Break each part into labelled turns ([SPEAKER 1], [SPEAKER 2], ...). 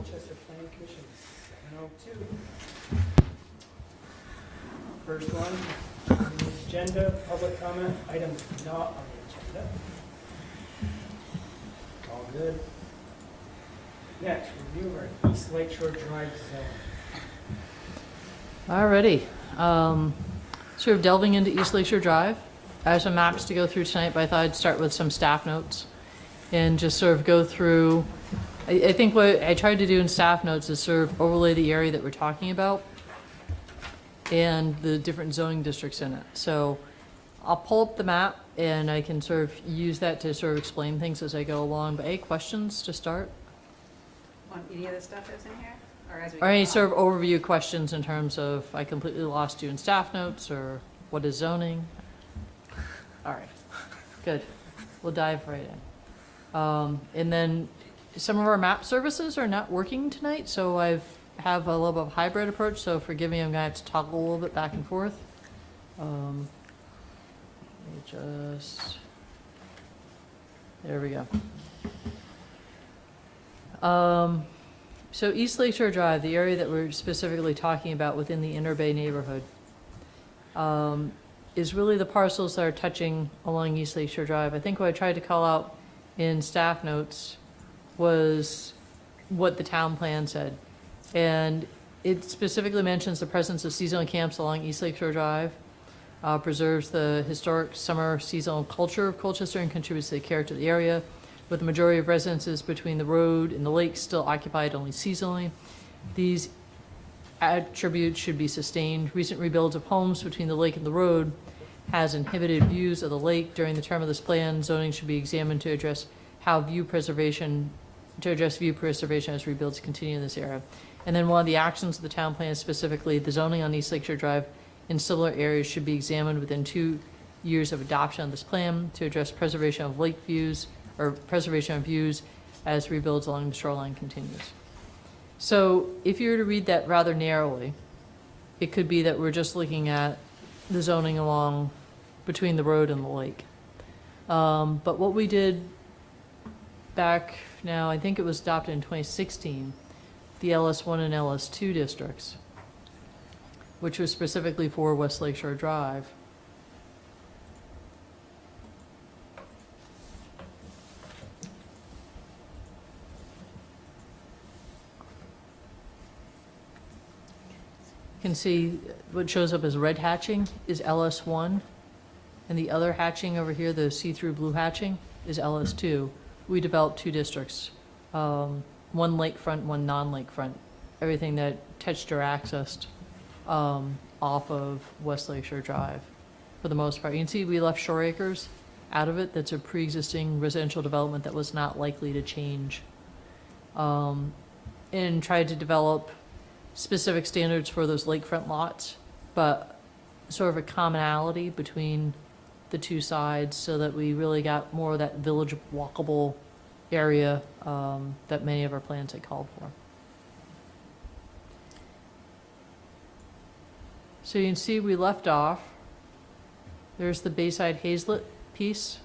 [SPEAKER 1] Colchester Planning Commission, 7:02. First one, on the agenda, public comment, items not on the agenda. All good. Next, review of our East Lakeshore Drive zone.
[SPEAKER 2] Alrighty, sort of delving into East Lakeshore Drive. I have some maps to go through tonight, but I thought I'd start with some staff notes and just sort of go through. I think what I tried to do in staff notes is sort of overlay the area that we're talking about and the different zoning districts in it. So I'll pull up the map and I can sort of use that to sort of explain things as I go along. But any questions to start?
[SPEAKER 3] On any of the stuff that's in here? Or as we
[SPEAKER 2] Or any
[SPEAKER 3] go
[SPEAKER 2] sort of overview questions in terms of, I completely lost you in staff notes, or what is zoning? All right, good. We'll dive right in. And then some of our map services are not working tonight, so I have a little bit of a hybrid approach, so forgive me, I'm gonna have to toggle a little bit back and forth. Let me just, there we go. So East Lakeshore Drive, the area that we're specifically talking about within the Inner Bay neighborhood, is really the parcels that are touching along East Lakeshore Drive. I think what I tried to call out in staff notes was what the town plan said. And it specifically mentions the presence of seasonal camps along East Lakeshore Drive, preserves the historic summer seasonal culture of Colchester and contributes to the character of the area, with the majority of residences between the road and the lake still occupied only seasonally. These attributes should be sustained. Recent rebuilds of homes between the lake and the road has inhibited views of the lake. During the term of this plan, zoning should be examined to address view preservation as rebuilds continue in this area. And then one of the actions of the town plan, specifically the zoning on East Lakeshore Drive in similar areas, should be examined within 2 years of adoption of this plan to address preservation of lake views or preservation of views as rebuilds along the shoreline continues. So if you were to read that rather narrowly, it could be that we're just looking at the zoning along between the road and the lake. But what we did back now, I think it was adopted in 2016, the LS1 and LS2 districts, which was specifically for West Lakeshore Drive. You can see what shows up as red hatching is LS1, and the other hatching over here, the see-through blue hatching, is LS2. We developed 2 districts, one lakefront, one non-lakefront, everything that touched or accessed off of West Lakeshore Drive for the most part. You can see we left Shore Acres out of it. That's a pre-existing residential development that was not likely to change, and tried to develop specific standards for those lakefront lots, but sort of a commonality between the 2 sides so that we really got more of that village walkable area that many of our plans had called for. So you can see we left off. There's the Bayside Hazlet piece,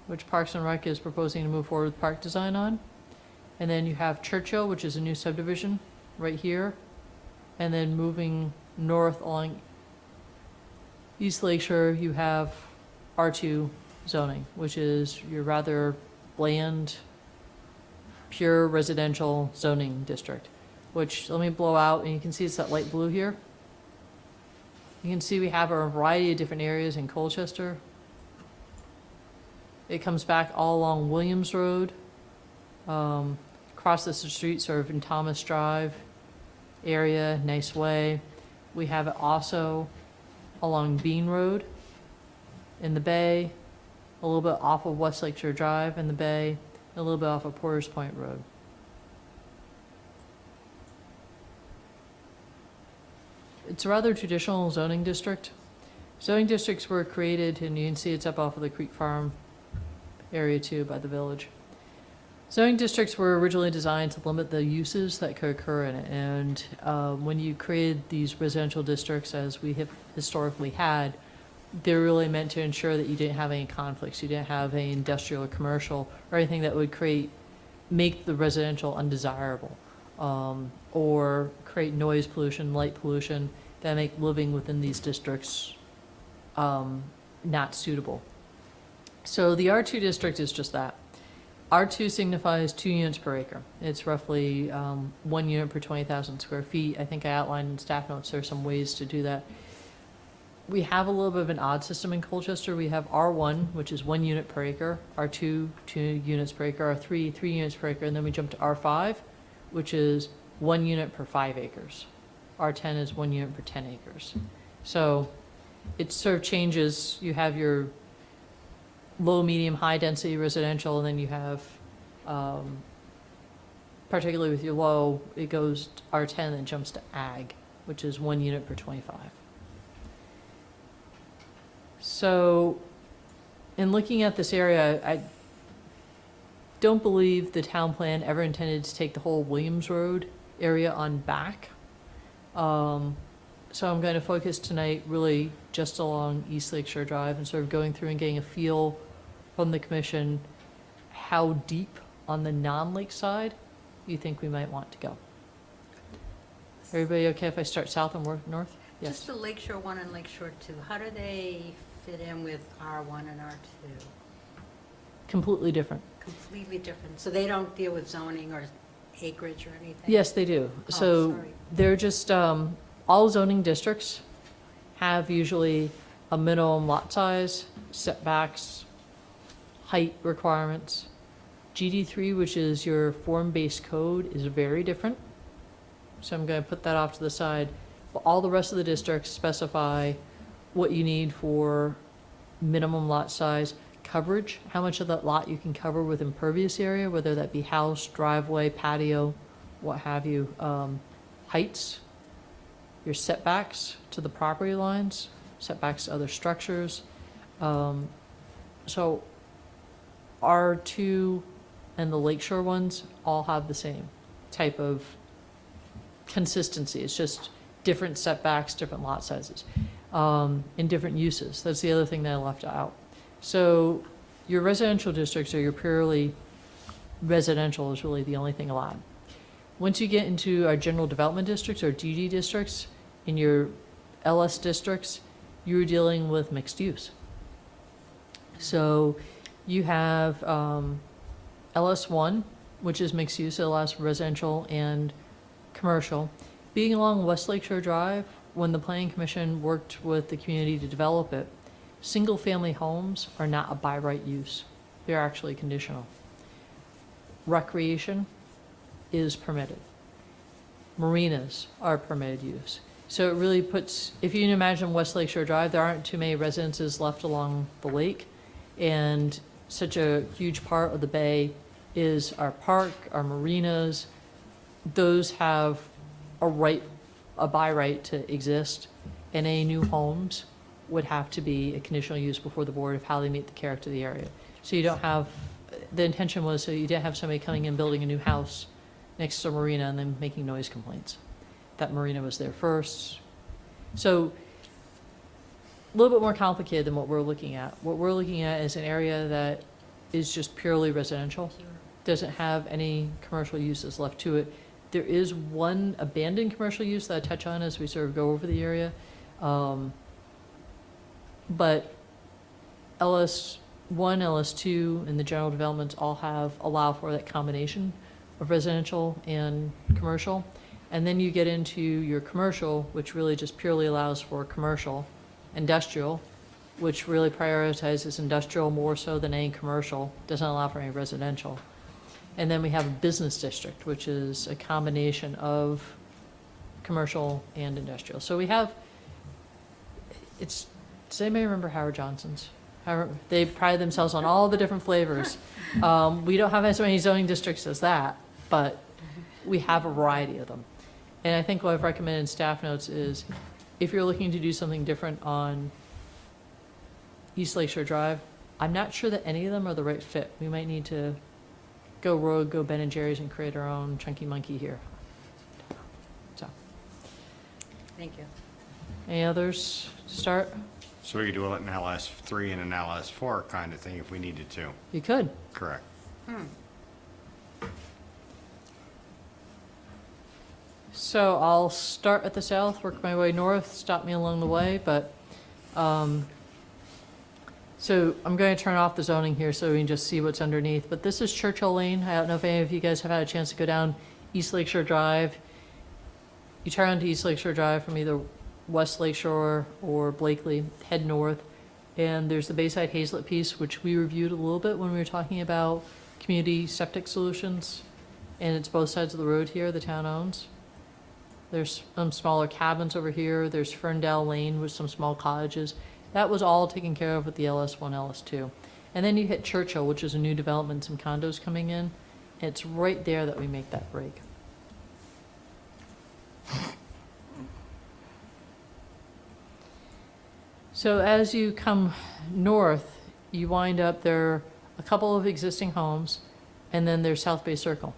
[SPEAKER 2] which Parks and Rec is proposing to move forward with park design on. And then you have Churchill, which is a new subdivision right here, and then moving north along East Lakeshore, you have R2 zoning, which is your rather bland, pure residential zoning district, which, let me blow out, and you can see it's that light blue here. You can see we have a variety of different areas in Colchester. It comes back all along Williams Road, crosses the street sort of in Thomas Drive area, nice way. We have it also along Bean Road in the Bay, a little bit off of West Lakeshore Drive in the Bay, a little bit off of Porter's Point Road. It's a rather traditional zoning district. Zoning districts were created, and you can see it's up off of the Creek Farm area too by the village. Zoning districts were originally designed to limit the uses that could occur in it, and when you created these residential districts, as we have historically had, they're really meant to ensure that you didn't have any conflicts. You didn't have any industrial or commercial or anything that would create make the residential undesirable, or create noise pollution, light pollution, that make living within these districts not suitable. So the R2 district is just that. R2 signifies 2 units per acre. It's roughly 1 unit per 20,000 square feet. I think I outlined in staff notes there are some ways to do that. We have a little bit of an odd system in Colchester. We have R1, which is 1 unit per acre, R2, 2 units per acre, R3, 3 units per acre, and then we jump to R5, which is 1 unit per 5 acres. R10 is 1 unit per 10 acres. So it sort of changes. You have your low, medium, high density residential, and then you have, particularly with your low, it goes to R10 and jumps to ag, which is 1 unit per 25. So in looking at this area, I don't believe the town plan ever intended to take the whole Williams Road area on back. So I'm going to focus tonight really just along East Lakeshore Drive and sort of going through and getting a feel from the commission how deep on the non-lake side you think we might want to go. Everybody okay if I start south and work north? Yes.
[SPEAKER 4] Just the Lakeshore 1 and Lakeshore 2, how do they fit in with R1 and R2?
[SPEAKER 2] Completely different.
[SPEAKER 4] Completely different. So they don't deal with zoning or acreage or anything?
[SPEAKER 2] Yes, they do.
[SPEAKER 4] Oh,
[SPEAKER 2] So
[SPEAKER 4] sorry.
[SPEAKER 2] they're just, all zoning districts have usually a minimum lot size, setbacks, height requirements. GD3, which is your form-based code, is very different. So I'm going to put that off to the side. But all the rest of the districts specify what you need for minimum lot size, coverage, how much of that lot you can cover with impervious area, whether that be house, driveway, patio, what have you, heights, your setbacks to the property lines, setbacks to other structures. So R2 and the Lakeshore ones all have the same type of consistency. It's just different setbacks, different lot sizes, and different uses. That's the other thing that I left out. So your residential districts or your purely residential is really the only thing allowed. Once you get into our general development districts or GD districts, in your LS districts, you're dealing with mixed use. So you have LS1, which is mixed use. It allows for residential and commercial. Being along West Lakeshore Drive, when the Planning Commission worked with the community to develop it, single-family homes are not a by right use. They're actually conditional. Recreation is permitted. Marinas are permitted use. So it really puts, if you can imagine West Lakeshore Drive, there aren't too many residences left along the lake, and such a huge part of the bay is our park, our marinas. Those have a by right to exist, and any new homes would have to be a conditional use before the board of how they meet the character of the area. So you don't have, the intention was so you didn't have somebody coming in building a new house next to a marina and then making noise complaints. That marina was there first. So a little bit more complicated than what we're looking at. What we're looking at is an area that is just purely residential, doesn't have any commercial uses left to it. There is one abandoned commercial use that I touch on as we sort of go over the area. But LS1, LS2, and the general developments all allow for that combination of residential and commercial. And then you get into your commercial, which really just purely allows for commercial, industrial, which really prioritizes industrial more so than any commercial, doesn't allow for any residential. And then we have a business district, which is a combination of commercial and industrial. So we have, does anybody remember Howard Johnson's? They pride themselves on all the different flavors. We don't have as many zoning districts as that, but we have a variety of them. And I think what I've recommended in staff notes is if you're looking to do something different on East Lakeshore Drive, I'm not sure that any of them are the right fit. We might need to go rogue, go Ben and Jerry's, and create our own chunky monkey here. So,
[SPEAKER 4] Thank you.
[SPEAKER 2] any others to start?
[SPEAKER 5] So we could do an LS3 and an LS4 kind of thing if we needed to.
[SPEAKER 2] You could.
[SPEAKER 5] Correct.
[SPEAKER 2] So I'll start at the south, work my way north, stop me along the way, but, so I'm going to turn off the zoning here so we can just see what's underneath. But this is Churchill Lane. I don't know if any of you guys have had a chance to go down East Lakeshore Drive. You turn onto East Lakeshore Drive from either West Lakeshore or Blakely, head north, and there's the Bayside Hazlet piece, which we reviewed a little bit when we were talking about community septic solutions. And it's both sides of the road here the town owns. There's some smaller cabins over here. There's Ferndale Lane with some small cottages. That was all taken care of with the LS1, LS2. And then you hit Churchill, which is a new development, some condos coming in. And it's right there that we make that break. So as you come north, you wind up there are a couple of existing homes, and then there's South Bay Circle,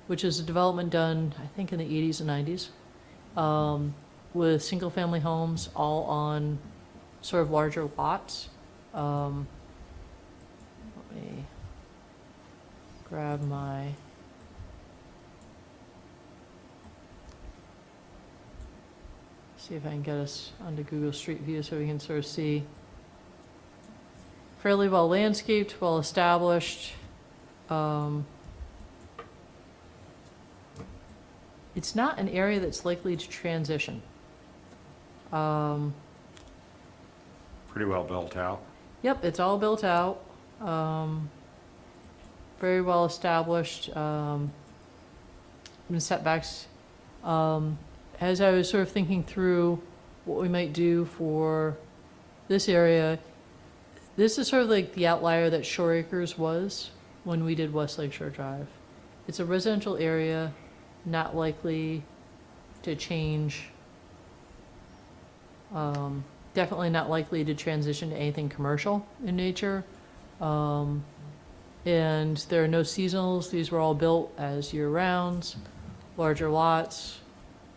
[SPEAKER 2] which is a development done, I think, in the 80s and 90s, with single-family homes all on sort of larger lots. Let me grab my... See if I can get us onto Google Street View so we can sort of see. Fairly well landscaped, well established. It's not an area that's likely to transition.
[SPEAKER 5] Pretty well built out.
[SPEAKER 2] Yep, it's all built out. Very well established. In setbacks. As I was sort of thinking through what we might do for this area, this is sort of like the outlier that Shore Acres was when we did West Lakeshore Drive. It's a residential area, not likely to change. Definitely not likely to transition to anything commercial in nature. And there are no seasonals. These were all built as year-rounds, larger lots.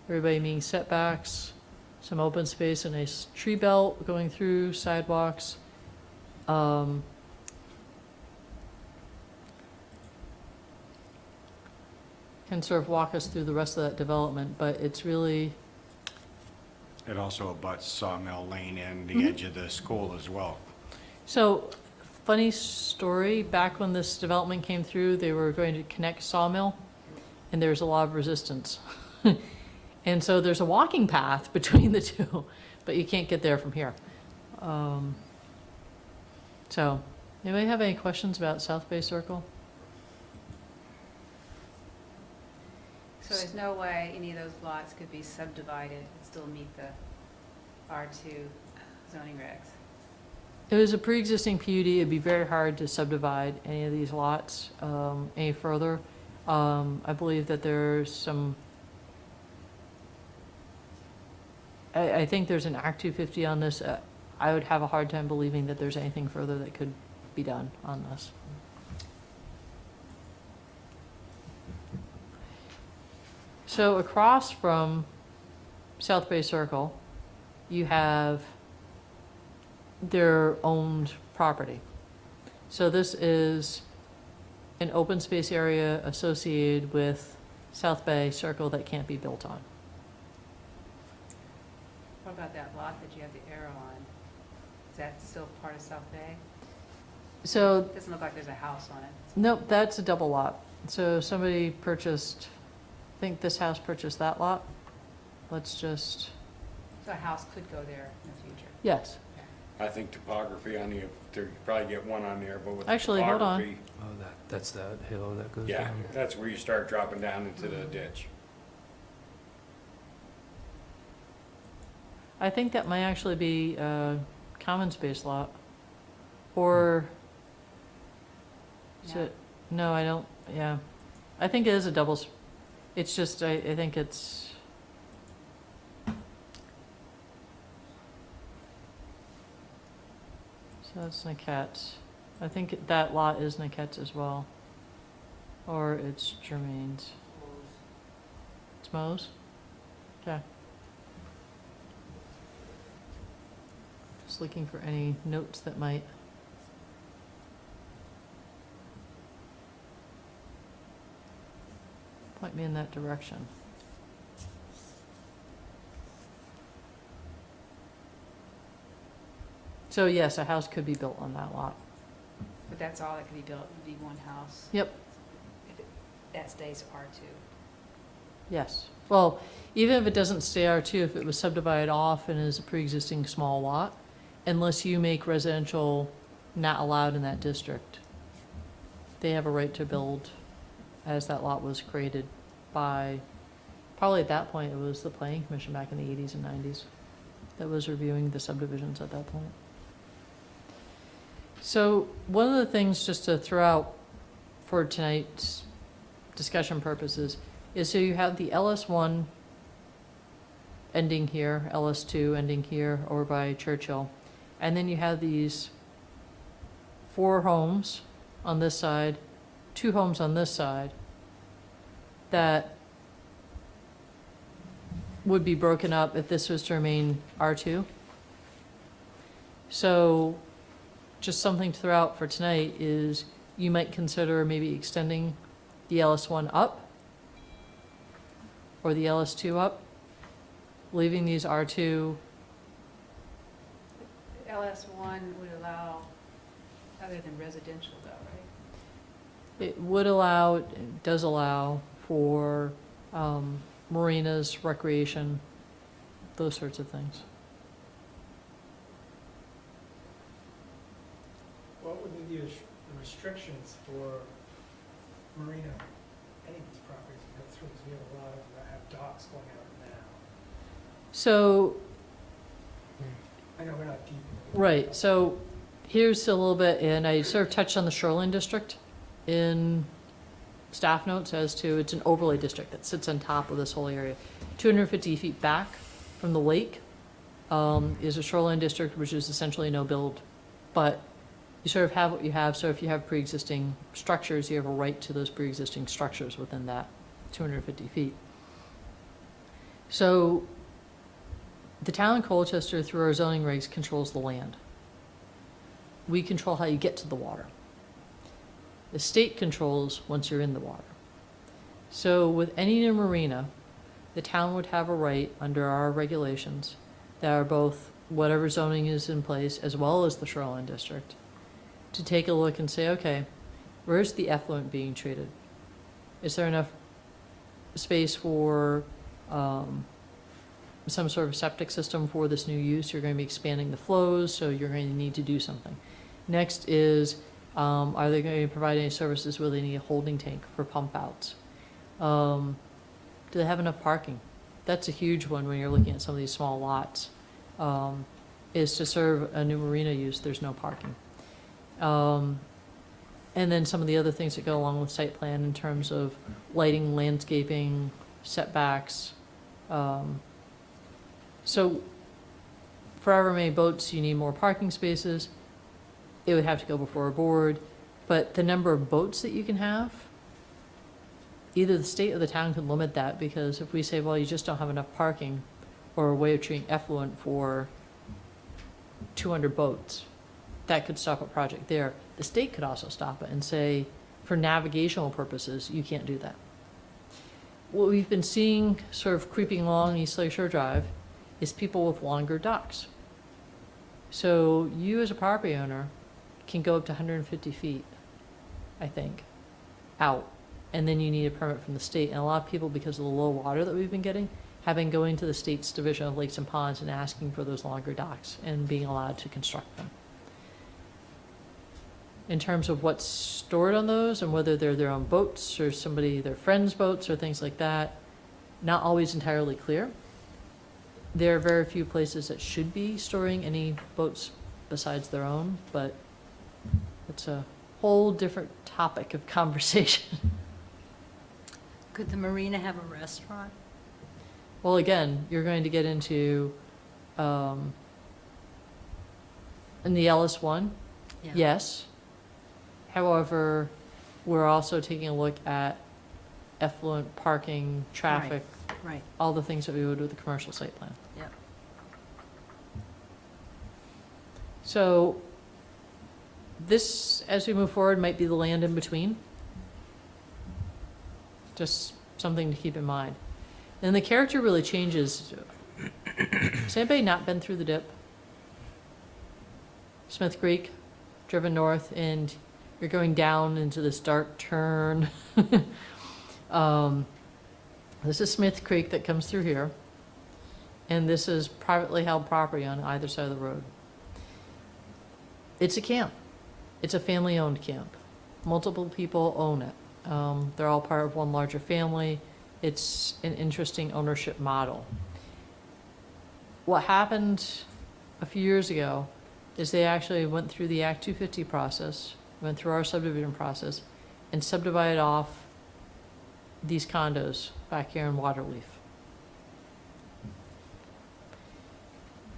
[SPEAKER 2] Everybody meeting setbacks, some open space, a nice tree belt going through, sidewalks. Can sort of walk us through the rest of that development, but it's really,
[SPEAKER 5] It also abuts Sawmill Lane and the edge of the school as well.
[SPEAKER 2] so funny story, back when this development came through, they were going to connect Sawmill, and there was a lot of resistance. And so there's a walking path between the two, but you can't get there from here. So, anybody have any questions about South Bay Circle?
[SPEAKER 3] So there's no way any of those lots could be subdivided and still meet the R2 zoning regs?
[SPEAKER 2] If it was a pre-existing PUD, it'd be very hard to subdivide any of these lots any further. I believe that there's some, I think there's an Act 250 on this. I would have a hard time believing that there's anything further that could be done on this. So across from South Bay Circle, you have their owned property. So this is an open space area associated with South Bay Circle that can't be built on.
[SPEAKER 3] What about that lot that you have the arrow on? Is that still part of South Bay?
[SPEAKER 2] So,
[SPEAKER 3] It doesn't look like there's a house on it.
[SPEAKER 2] nope, that's a double lot. So somebody purchased, I think this house purchased that lot. Let's just,
[SPEAKER 3] So a house could go there in the future.
[SPEAKER 2] yes.
[SPEAKER 5] I think topography on the, there could probably get one on there, but with
[SPEAKER 2] Actually, hold on.
[SPEAKER 5] topography,
[SPEAKER 6] Oh, that's that hill that goes
[SPEAKER 5] yeah,
[SPEAKER 6] down.
[SPEAKER 5] that's where you start dropping down into the ditch.
[SPEAKER 2] I think that might actually be a common space lot. Or, is
[SPEAKER 3] Yeah.
[SPEAKER 2] it, no, I don't, yeah. I think it is a double, it's just, I think it's, so that's Niquette's. I think that lot is Niquette's as well. Or it's Jermaine's. It's Mo's? Okay. Just looking for any notes that might. point me in that direction. So yes, a house could be built on that lot.
[SPEAKER 3] But that's all that can be built, would be one house.
[SPEAKER 2] Yep.
[SPEAKER 3] That stays R2.
[SPEAKER 2] Yes. Well, even if it doesn't stay R2, if it was subdivided off and is a pre-existing small lot, unless you make residential not allowed in that district, they have a right to build as that lot was created by, probably at that point, it was the planning commission back in the 80s and 90s that was reviewing the subdivisions at that point. So one of the things just to throw out for tonight's discussion purposes is so you have the LS1 ending here, LS2 ending here over by Churchill, and then you have these 4 homes on this side, 2 homes on this side that would be broken up if this was to remain R2. So just something to throw out for tonight is you might consider maybe extending the LS1 up or the LS2 up, leaving these R2.
[SPEAKER 3] LS1 would allow, other than residential though, right?
[SPEAKER 2] It would allow, it does allow for marinas, recreation, those sorts of things.
[SPEAKER 1] What would be the restrictions for marina, any of these properties we go through, because we have a lot of them that have docks going out now.
[SPEAKER 2] So,
[SPEAKER 1] I know we're not deep.
[SPEAKER 2] right, so here's a little bit, and I sort of touched on the shoreline district in staff notes as to, it's an overlay district that sits on top of this whole area. 250 feet back from the lake is a shoreline district, which is essentially no build, but you sort of have what you have. So if you have pre-existing structures, you have a right to those pre-existing structures within that 250 feet. So the town of Colchester, through our zoning regs, controls the land. We control how you get to the water. The state controls once you're in the water. So with any new marina, the town would have a right under our regulations that are both whatever zoning is in place as well as the shoreline district to take a look and say, okay, where's the effluent being treated? Is there enough space for some sort of septic system for this new use? You're going to be expanding the flows, so you're going to need to do something. Next is, are they going to provide any services where they need a holding tank for pump outs? Do they have enough parking? That's a huge one when you're looking at some of these small lots. Is to serve a new marina use, there's no parking. And then some of the other things that go along with site plan in terms of lighting, landscaping, setbacks. So for however many boats you need more parking spaces, it would have to go before a board. But the number of boats that you can have, either the state or the town can limit that, because if we say, well, you just don't have enough parking or a way of treating effluent for 200 boats, that could stop a project there. The state could also stop it and say, for navigational purposes, you can't do that. What we've been seeing sort of creeping along East Lake Shore Drive is people with longer docks. So you as a property owner can go up to 150 feet, I think, out. And then you need a permit from the state. And a lot of people, because of the low water that we've been getting, have been going to the state's Division of Lakes and Ponds and asking for those longer docks and being allowed to construct them. In terms of what's stored on those and whether they're their own boats or their friends' boats or things like that, not always entirely clear. There are very few places that should be storing any boats besides their own, but it's a whole different topic of conversation.
[SPEAKER 4] Could the marina have a restaurant?
[SPEAKER 2] Well, again, you're going to get into, in the LS1,
[SPEAKER 4] Yeah.
[SPEAKER 2] yes. However, we're also taking a look at effluent, parking, traffic,
[SPEAKER 4] Right,
[SPEAKER 2] all the things that we would with the commercial site plan.
[SPEAKER 4] yeah.
[SPEAKER 2] So this, as we move forward, might be the land in between. Just something to keep in mind. And the character really changes. Has anybody not been through the dip? Smith Creek, driven north, and you're going down into this dark turn. This is Smith Creek that comes through here, and this is privately held property on either side of the road. It's a camp. It's a family-owned camp. Multiple people own it. They're all part of one larger family. It's an interesting ownership model. What happened a few years ago is they actually went through the Act 250 process, went through our subdivision process, and subdivided off these condos back here in Waterleaf.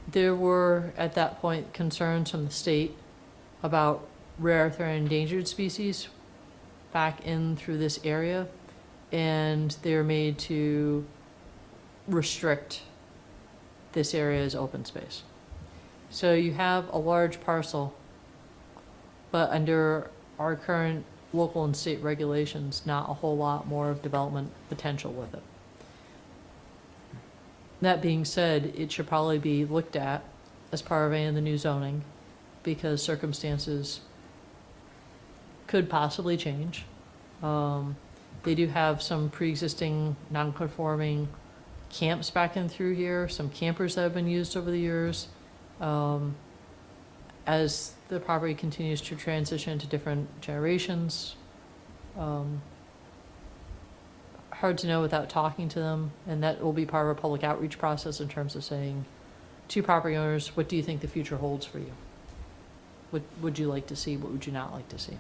[SPEAKER 2] There were, at that point, concerns from the state about rare, threatened, endangered species back in through this area, and they were made to restrict this area as open space. So you have a large parcel, but under our current local and state regulations, not a whole lot more of development potential with it. That being said, it should probably be looked at as part of any of the new zoning, because circumstances could possibly change. They do have some pre-existing non-conforming camps back in through here, some campers that have been used over the years. As the property continues to transition to different generations, hard to know without talking to them, and that will be part of a public outreach process in terms of saying to property owners, what do you think the future holds for you? What would you like to see? What would you not like to see?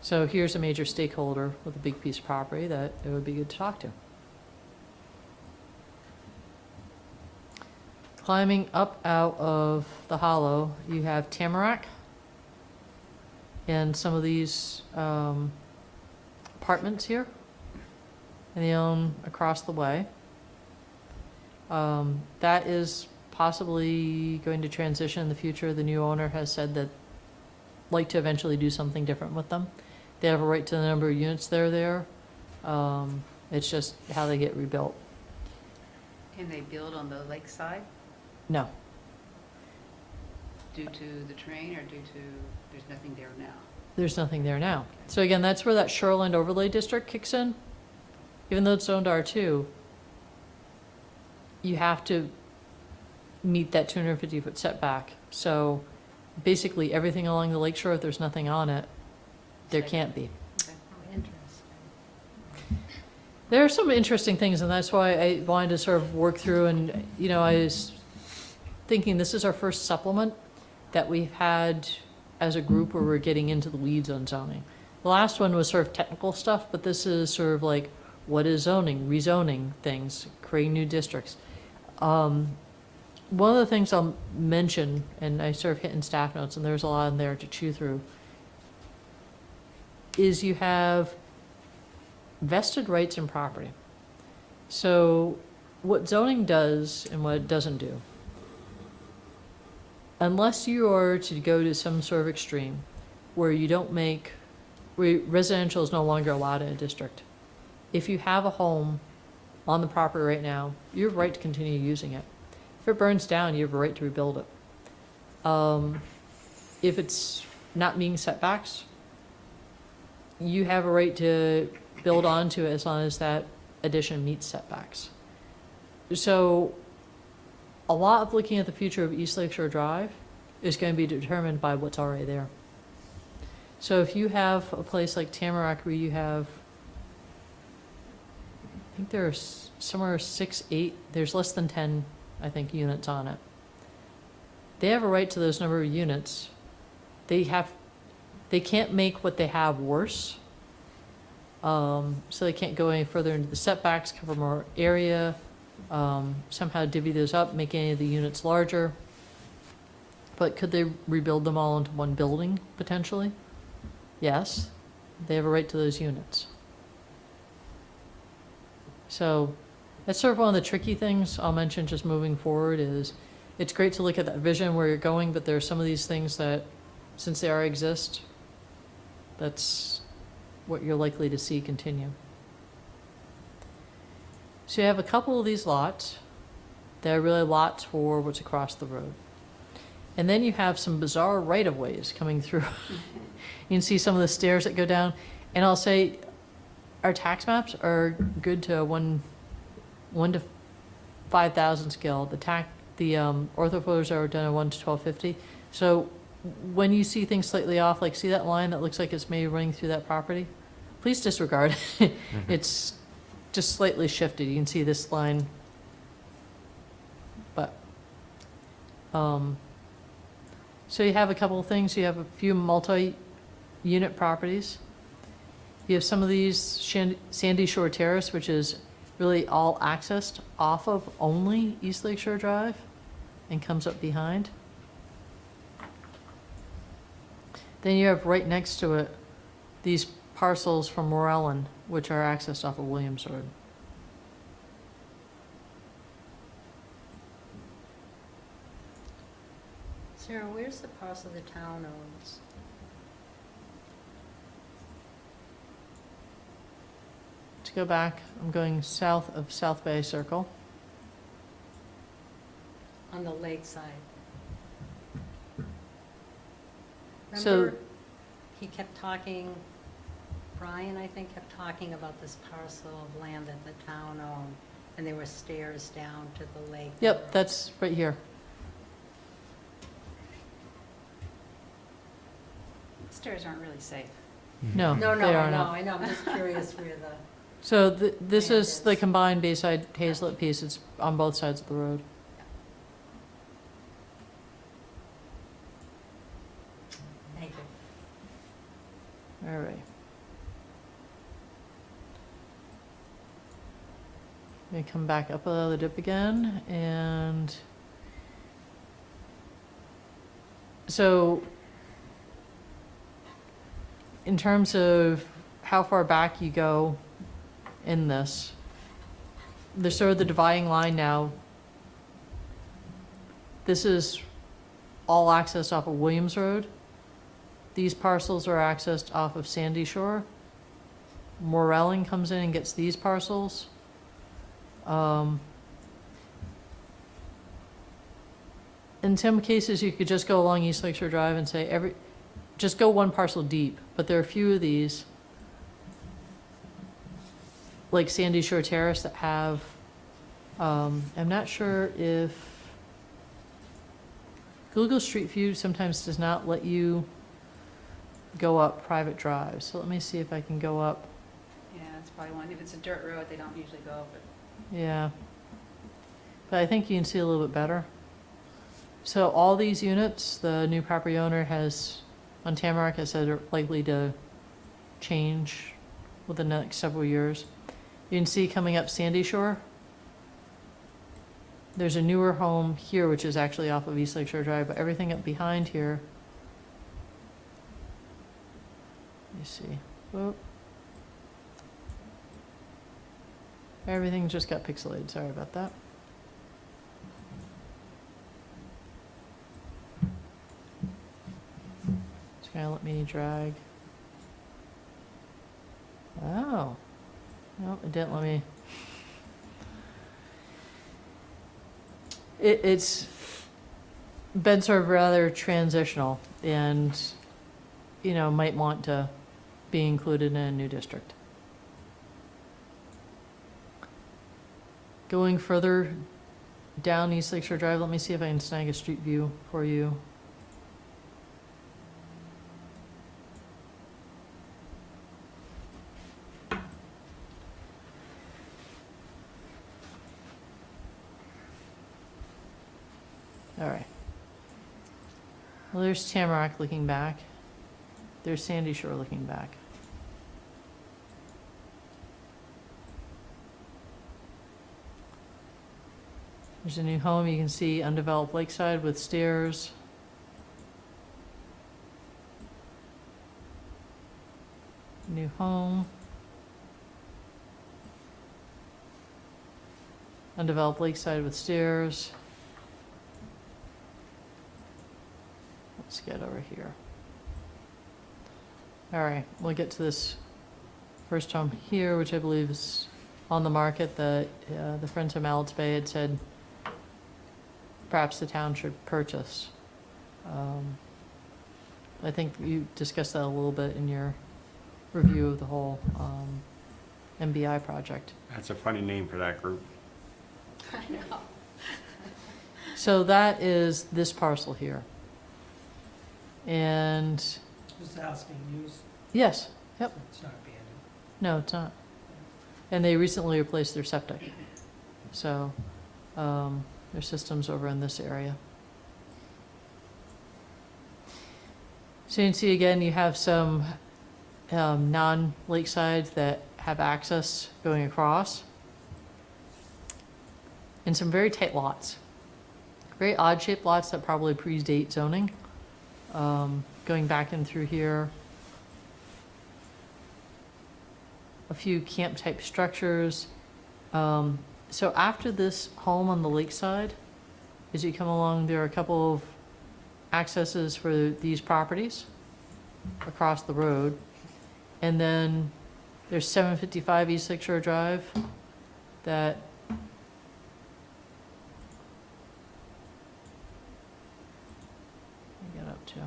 [SPEAKER 2] So here's a major stakeholder with a big piece of property that it would be good to talk to. Climbing up out of the hollow, you have Tamarack and some of these apartments here, and they own across the way. That is possibly going to transition in the future. The new owner has said that like to eventually do something different with them. They have a right to the number of units that are there. It's just how they get rebuilt.
[SPEAKER 3] Can they build on the lakeside
[SPEAKER 2] No,
[SPEAKER 3] due to the train or due to, there's nothing there now?
[SPEAKER 2] there's nothing there now. So again, that's where that shoreline overlay district kicks in. Even though it's zoned R2, you have to meet that 250-foot setback. So basically, everything along the lakeshore, if there's nothing on it, there can't be.
[SPEAKER 3] Okay.
[SPEAKER 4] Oh, interesting.
[SPEAKER 2] There are some interesting things, and that's why I wanted to sort of work through, and, you know, I was thinking this is our first supplement that we've had as a group where we're getting into the weeds on zoning. The last one was sort of technical stuff, but this is sort of like, what is zoning, rezoning things, creating new districts. One of the things I'll mention, and I sort of hit in staff notes, and there's a lot in there to chew through, is you have vested rights in property. So what zoning does and what it doesn't do, unless you are to go to some sort of extreme where you don't make, where residential is no longer allowed in a district, if you have a home on the property right now, you have a right to continue using it. If it burns down, you have a right to rebuild it. If it's not meeting setbacks, you have a right to build onto it as long as that addition meets setbacks. So a lot of looking at the future of East Lakeshore Drive is going to be determined by what's already there. So if you have a place like Tamarack where you have, I think there's somewhere 6, 8, there's less than 10, I think, units on it. They have a right to those number of units. They can't make what they have worse. So they can't go any further into the setbacks, cover more area, somehow divvy those up, make any of the units larger. But could they rebuild them all into one building, potentially? Yes, they have a right to those units. So that's sort of one of the tricky things I'll mention just moving forward is it's great to look at that vision where you're going, but there are some of these things that, since they already exist, that's what you're likely to see continue. So you have a couple of these lots. They're really lots for what's across the road. And then you have some bizarre right-of-ways coming through. You can see some of the stairs that go down. And I'll say, our tax maps are good to one to 5,000 scale. The orthophotos are done at 1 to 1250. So when you see things slightly off, like see that line that looks like it's maybe running through that property, please disregard it. It's just slightly shifted. You can see this line, but so you have a couple of things. You have a few multi-unit properties. You have some of these Sandy Shore Terrace, which is really all accessed off of only East Lakeshore Drive and comes up behind. Then you have right next to it these parcels from Morellen, which are accessed off of Williams Road.
[SPEAKER 4] Sarah, where's the parcel the town owns?
[SPEAKER 2] To go back, I'm going south of South Bay Circle.
[SPEAKER 4] On the lakeside.
[SPEAKER 2] So-
[SPEAKER 4] Remember, he kept talking, Brian, I think, kept talking about this parcel of land that the town owned, and there were stairs down to the lake.
[SPEAKER 2] Yep, that's right here.
[SPEAKER 3] Stairs aren't really safe.
[SPEAKER 2] No,
[SPEAKER 4] No,
[SPEAKER 2] they
[SPEAKER 4] no,
[SPEAKER 2] are
[SPEAKER 4] I know,
[SPEAKER 2] not.
[SPEAKER 4] I know, I'm just curious where the,
[SPEAKER 2] So this
[SPEAKER 4] Land
[SPEAKER 2] is the
[SPEAKER 4] is-
[SPEAKER 2] combined Bayside Hazelet piece. It's on both sides of the road.
[SPEAKER 4] thank you.
[SPEAKER 2] All right. Gonna come back up the dip again, and so in terms of how far back you go in this, there's sort of the dividing line now. This is all accessed off of Williams Road. These parcels are accessed off of Sandy Shore. Morellen comes in and gets these parcels. In some cases, you could just go along East Lakeshore Drive and say just go one parcel deep, but there are a few of these, like Sandy Shore Terrace, that have, I'm not sure if, Google Street View sometimes does not let you go up private drives. So let me see if I can go up.
[SPEAKER 3] Yeah, that's probably one. If it's a dirt road, they don't usually go, but
[SPEAKER 2] Yeah. But I think you can see a little bit better. So all these units, the new property owner has, on Tamarack, has said are likely to change within the next several years. You can see coming up Sandy Shore, there's a newer home here, which is actually off of East Lakeshore Drive, but everything up behind here, let me see. Whoop. Everything just got pixelated, sorry about that. It's gonna let me drag. Oh. Nope, it didn't let me. It's been sort of rather transitional and, might want to be included in a new district. Going further down East Lakeshore Drive, let me see if I can snag a street view for you. All right. Well, there's Tamarack looking back. There's Sandy Shore looking back. There's a new home, you can see undeveloped lakeside with stairs. New home. Undeveloped lakeside with stairs. Let's get over here. All right, we'll get to this first home here, which I believe is on the market that the Friends of Mallett's Bay had said perhaps the town should purchase. I think you discussed that a little bit in your review of the whole MBI project.
[SPEAKER 5] That's a funny name for that group.
[SPEAKER 4] I know.
[SPEAKER 2] So that is this parcel here. And,
[SPEAKER 1] Is the house being used?
[SPEAKER 2] yes, yep,
[SPEAKER 1] It's not abandoned.
[SPEAKER 2] no, it's not. And they recently replaced their septic. So, their system's over in this area. So you can see again, you have some non-lakesides that have access going across. And some very tight lots. Very odd-shaped lots that probably predate zoning. Going back in through here. A few camp-type structures. So after this home on the lakeside, as you come along, there are a couple of accesses for these properties across the road. And then there's 755 East Lake Shore Drive that get up to.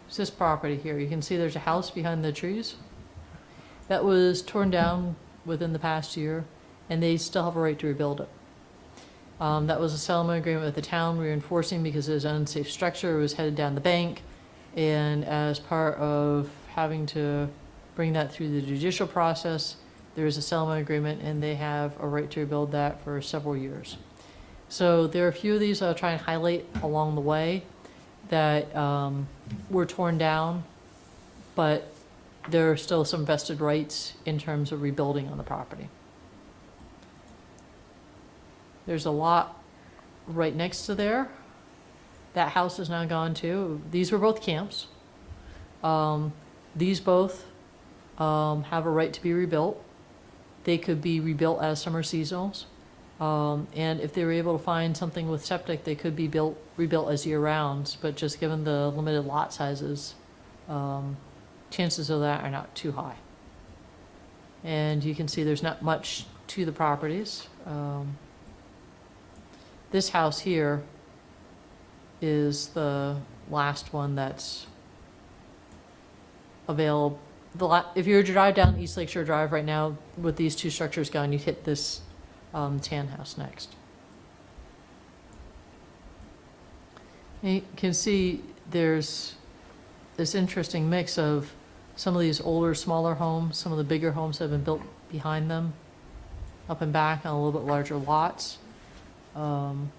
[SPEAKER 2] It's this property here. You can see there's a house behind the trees that was torn down within the past year, and they still have a right to rebuild it. That was a settlement agreement with the town reinforcing because it was an unsafe structure. It was headed down the bank, and as part of having to bring that through the judicial process, there is a settlement agreement, and they have a right to rebuild that for several years. So there are a few of these I'll try and highlight along the way that were torn down, but there are still some vested rights in terms of rebuilding on the property. There's a lot right next to there. That house is now gone too. These were both camps. These both have a right to be rebuilt. They could be rebuilt as summer seasonals. And if they were able to find something with septic, they could be rebuilt as year-rounds, but just given the limited lot sizes, chances of that are not too high. And you can see there's not much to the properties. This house here is the last one that's available. If you were to drive down East Lake Shore Drive right now with these two structures gone, you'd hit this tan house next. And you can see there's this interesting mix of some of these older, smaller homes, some of the bigger homes that have been built behind them, up and back on a little bit larger lots. And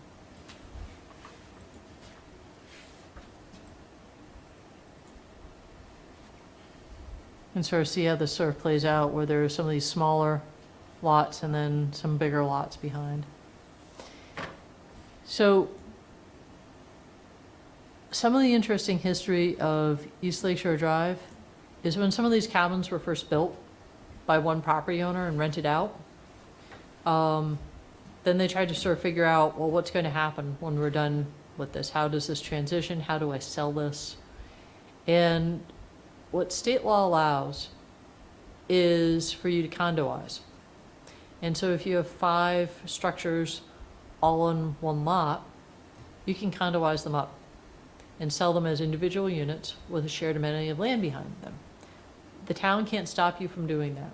[SPEAKER 2] sort of see how this sort of plays out, where there are some of these smaller lots and then some bigger lots behind. So some of the interesting history of East Lake Shore Drive is when some of these cabins were first built by one property owner and rented out, then they tried to sort of figure out, well, what's going to happen when we're done with this? How does this transition? How do I sell this? And what state law allows is for you to condoize. And so if you have 5 structures all on one lot, you can condoize them up and sell them as individual units with a shared amenity of land behind them. The town can't stop you from doing that.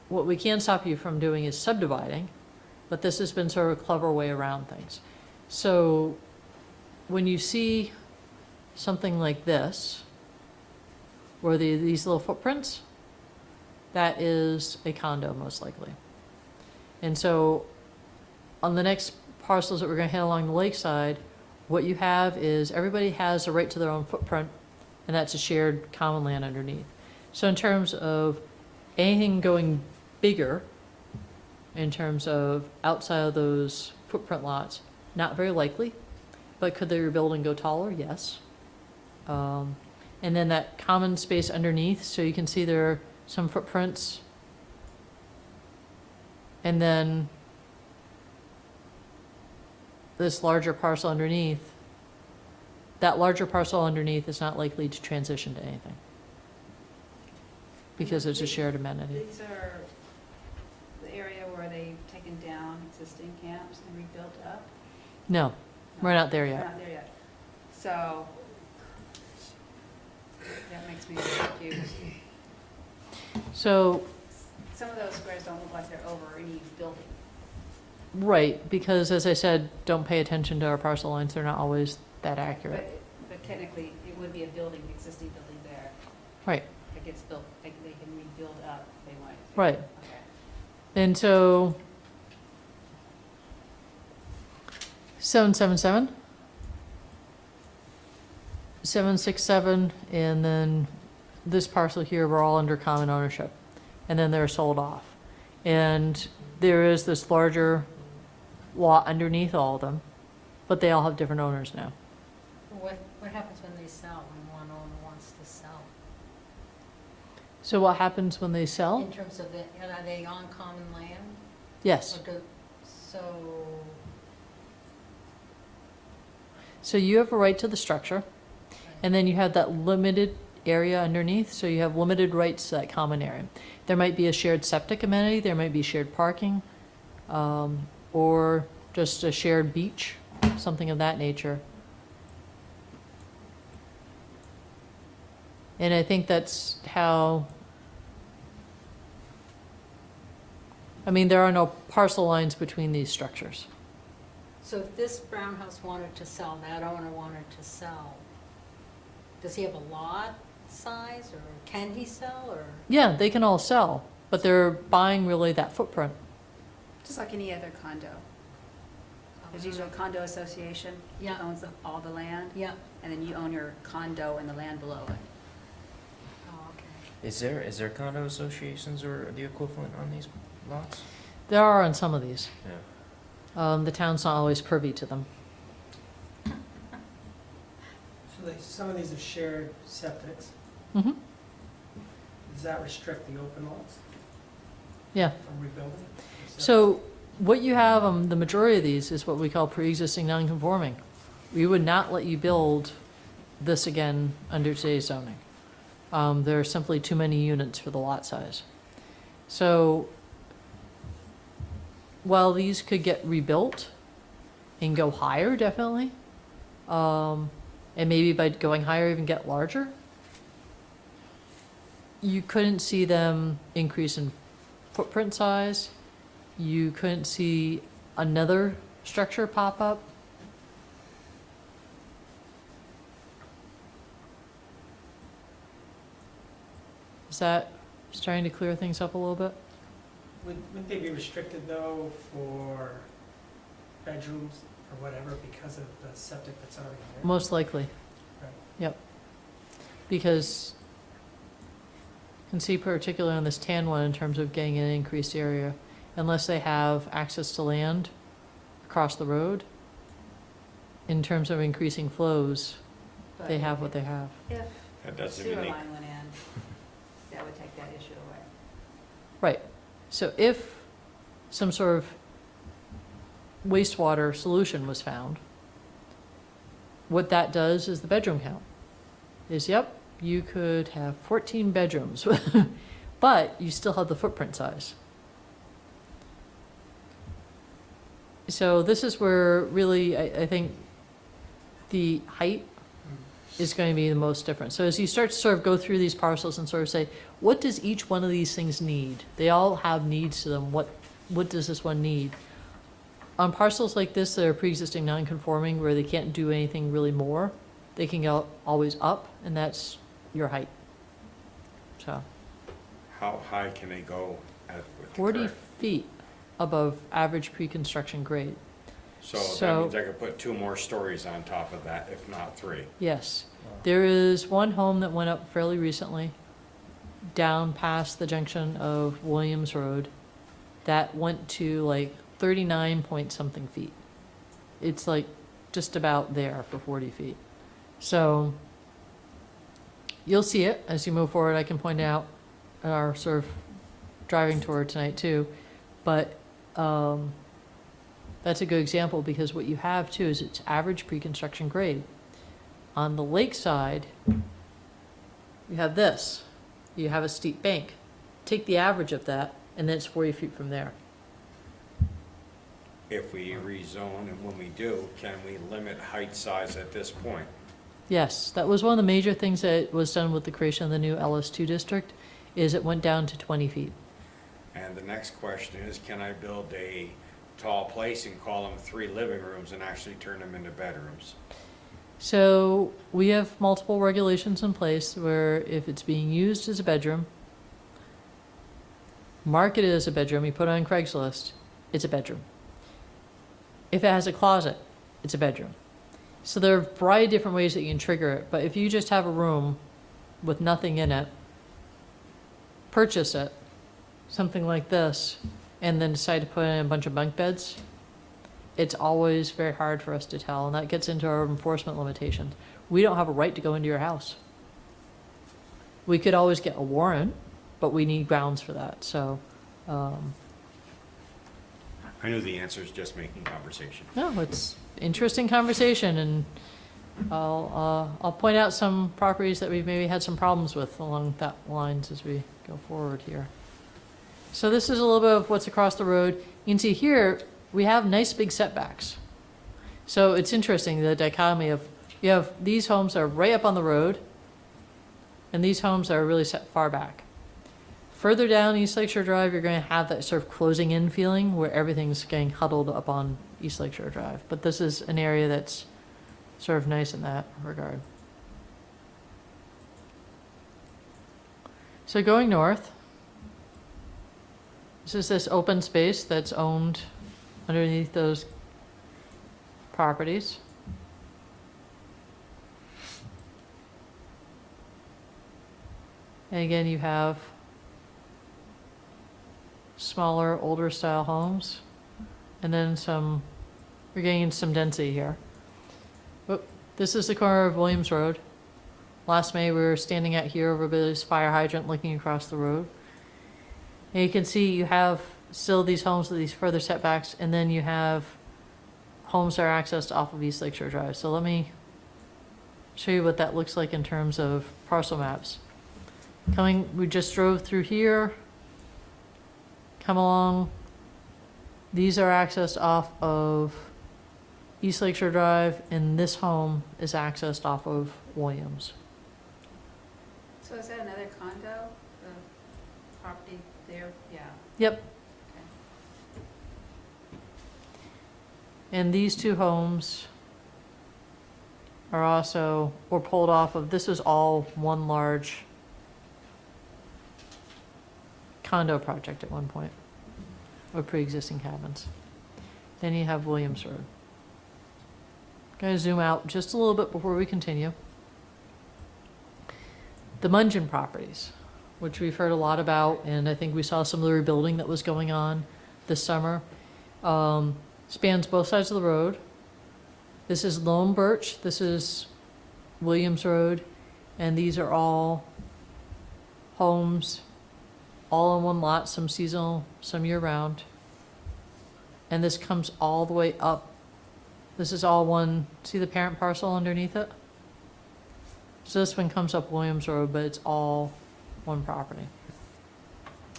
[SPEAKER 2] What we can stop you from doing is subdividing, but this has been sort of a clever way around things. So when you see something like this, where these little footprints, that is a condo most likely. And so on the next parcels that we're going to hit along the lakeside, what you have is everybody has a right to their own footprint, and that's a shared common land underneath. So in terms of anything going bigger, in terms of outside of those footprint lots, not very likely, but could they rebuild and go taller? Yes. And then that common space underneath, so you can see there are some footprints. And then this larger parcel underneath, that larger parcel underneath is not likely to transition to anything. because it's a shared amenity.
[SPEAKER 3] These are the area where they've taken down existing camps and rebuilt up?
[SPEAKER 2] No, we're not there
[SPEAKER 3] We're
[SPEAKER 2] yet.
[SPEAKER 3] not there yet. So, that makes me confused.
[SPEAKER 2] So,
[SPEAKER 3] Some of those squares don't look like they're over any building.
[SPEAKER 2] right, because as I said, don't pay attention to our parcel lines, they're not always that accurate.
[SPEAKER 3] But technically, it would be a building, existing building there,
[SPEAKER 2] Right,
[SPEAKER 3] that gets built, they can rebuild up if they want it to.
[SPEAKER 2] right.
[SPEAKER 3] Okay.
[SPEAKER 2] And so, 777, 767, and then this parcel here, we're all under common ownership. And then they're sold off. And there is this larger lot underneath all of them, but they all have different owners now.
[SPEAKER 4] What happens when they sell, when one owner wants to sell?
[SPEAKER 2] So what happens when they sell?
[SPEAKER 4] In terms of, are they on common land?
[SPEAKER 2] Yes.
[SPEAKER 4] Or so,
[SPEAKER 2] So you have a right to the structure, and then you have that limited area underneath, so you have limited rights to that common area. There might be a shared septic amenity, there might be shared parking, or just a shared beach, something of that nature. And I think that's how, I mean, there are no parcel lines between these structures.
[SPEAKER 4] so if this brown house wanted to sell, that owner wanted to sell, does he have a lot size, or can he sell, or?
[SPEAKER 2] Yeah, they can all sell, but they're buying really that footprint.
[SPEAKER 3] Just like any other condo. There's usually a condo association
[SPEAKER 4] Yeah.
[SPEAKER 3] that owns all the land,
[SPEAKER 4] Yeah,
[SPEAKER 3] and then you own your condo and the land below it.
[SPEAKER 4] oh, okay.
[SPEAKER 7] Is there condo associations or the equivalent on these lots?
[SPEAKER 2] There are on some of these.
[SPEAKER 7] Yeah.
[SPEAKER 2] The town's not always privy to them.
[SPEAKER 1] So some of these are shared septics.
[SPEAKER 2] Mm-hmm.
[SPEAKER 1] Does that restrict the open lots
[SPEAKER 2] Yeah.
[SPEAKER 1] from rebuilding?
[SPEAKER 2] So what you have on the majority of these is what we call pre-existing non-conforming. We would not let you build this again under today's zoning. There are simply too many units for the lot size. So while these could get rebuilt and go higher, definitely, and maybe by going higher even get larger, you couldn't see them increase in footprint size. You couldn't see another structure pop up. Is that starting to clear things up a little bit?
[SPEAKER 1] Would they be restricted though for bedrooms or whatever because of the septic that's already there?
[SPEAKER 2] Most likely.
[SPEAKER 1] Right.
[SPEAKER 2] Yep. Because you can see particularly on this tan one in terms of getting an increased area, unless they have access to land across the road, in terms of increasing flows,
[SPEAKER 3] But
[SPEAKER 2] they have what they have.
[SPEAKER 3] If
[SPEAKER 5] That
[SPEAKER 3] the
[SPEAKER 5] doesn't
[SPEAKER 3] sewer
[SPEAKER 5] mean
[SPEAKER 3] line went in, that would take that issue away.
[SPEAKER 2] Right. So if some sort of wastewater solution was found, what that does is the bedroom count. Is, yep, you could have 14 bedrooms, but you still have the footprint size. So this is where really, I think the height is going to be the most different. So as you start to sort of go through these parcels and sort of say, what does each one of these things need? They all have needs to them. What does this one need? On parcels like this that are pre-existing non-conforming, where they can't do anything really more, they can go always up, and that's your height. So
[SPEAKER 5] How high can they go with the
[SPEAKER 2] 40
[SPEAKER 5] current?
[SPEAKER 2] feet above average pre-construction grade.
[SPEAKER 5] So
[SPEAKER 2] So-
[SPEAKER 5] that means I could put 2 more stories on top of that, if not 3.
[SPEAKER 2] Yes. There is one home that went up fairly recently, down past the junction of Williams Road, that went to like 39 point something feet. It's like just about there for 40 feet. So you'll see it as you move forward. I can point out our sort of driving tour tonight too. But that's a good example, because what you have too is it's average pre-construction grade. On the lakeside, you have this. You have a steep bank. Take the average of that, and then it's 40 feet from there.
[SPEAKER 5] If we rezone, and when we do, can we limit height size at this point?
[SPEAKER 2] Yes, that was one of the major things that was done with the creation of the new LS2 district, is it went down to 20 feet.
[SPEAKER 5] And the next question is, can I build a tall place and call them 3 living rooms and actually turn them into bedrooms?
[SPEAKER 2] So we have multiple regulations in place where if it's being used as a bedroom, marketed as a bedroom, you put it on Craigslist, it's a bedroom. If it has a closet, it's a bedroom. So there are a variety of different ways that you can trigger it, but if you just have a room with nothing in it, purchase it, something like this, and then decide to put in a bunch of bunk beds, it's always very hard for us to tell, and that gets into our enforcement limitations. We don't have a right to go into your house. We could always get a warrant, but we need grounds for that, so,
[SPEAKER 5] I know the answer is just making conversation.
[SPEAKER 2] no, it's interesting conversation, and I'll point out some properties that we've maybe had some problems with along that lines as we go forward here. So this is a little bit of what's across the road. You can see here, we have nice big setbacks. So it's interesting, the dichotomy of, you have these homes that are right up on the road, and these homes are really set far back. Further down East Lakeshore Drive, you're going to have that sort of closing in feeling where everything's getting huddled up on East Lakeshore Drive. But this is an area that's sort of nice in that regard. So going north, this is this open space that's owned underneath those properties. And again, you have smaller, older style homes, and then some, you're getting some density here. Oh, this is the corner of Williams Road. Last May, we were standing out here over this fire hydrant looking across the road. And you can see you have still these homes with these further setbacks, and then you have homes that are accessed off of East Lakeshore Drive. So let me show you what that looks like in terms of parcel maps. We just drove through here, come along. These are accessed off of East Lakeshore Drive, and this home is accessed off of Williams.
[SPEAKER 3] So is that another condo, the property there? Yeah.
[SPEAKER 2] Yep.
[SPEAKER 3] Okay.
[SPEAKER 2] And these two homes are also, were pulled off of, this was all one large condo project at one point, or pre-existing cabins. Then you have Williams Road. Gonna zoom out just a little bit before we continue. The Mungin properties, which we've heard a lot about, and I think we saw some of the rebuilding that was going on this summer. Spans both sides of the road. This is Lone Birch, this is Williams Road, and these are all homes, all in one lot, some seasonal, some year-round. And this comes all the way up. This is all one, see the parent parcel underneath it? So this one comes up Williams Road, but it's all one property.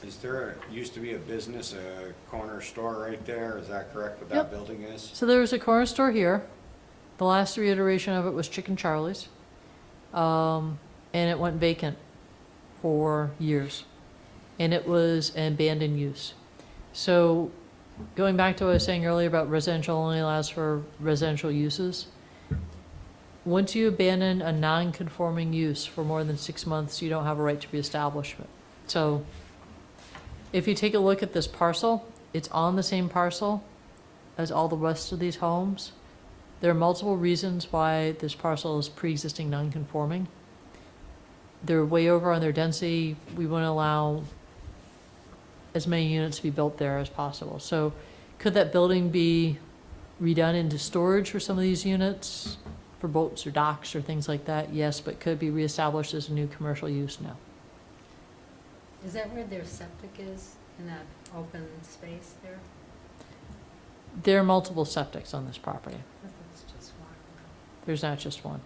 [SPEAKER 5] Is there, used to be a business, a corner store right there? Is that correct, what
[SPEAKER 2] Yep.
[SPEAKER 5] that building is?
[SPEAKER 2] So there was a corner store here. The last reiteration of it was Chicken Charlie's. And it went vacant for years. And it was an abandoned use. So going back to what I was saying earlier about residential only allows for residential uses. Once you abandon a non-conforming use for more than 6 months, you don't have a right to reestablishment. So if you take a look at this parcel, it's on the same parcel as all the rest of these homes. There are multiple reasons why this parcel is pre-existing non-conforming. They're way over on their density. We want to allow as many units to be built there as possible. So could that building be redone into storage for some of these units, for boats or docks or things like that? Yes, but could it be reestablished as a new commercial use? No.
[SPEAKER 4] Is that where their septic is, in that open space there?
[SPEAKER 2] There are multiple septics on this property.
[SPEAKER 4] I thought it's just one.
[SPEAKER 2] There's not just one.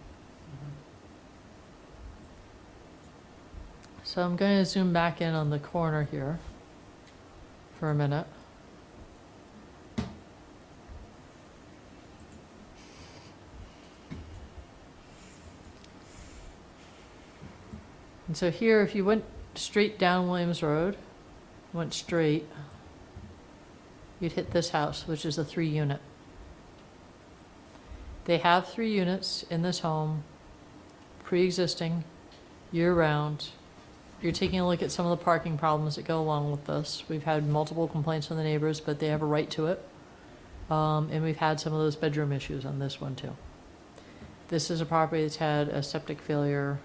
[SPEAKER 2] So I'm going to zoom back in on the corner here for a minute. And so here, if you went straight down Williams Road, went straight, you'd hit this house, which is a 3-unit. They have 3 units in this home, pre-existing, year-round. You're taking a look at some of the parking problems that go along with this. We've had multiple complaints from the neighbors, but they have a right to it. And we've had some of those bedroom issues on this one too. This is a property that's had a septic failure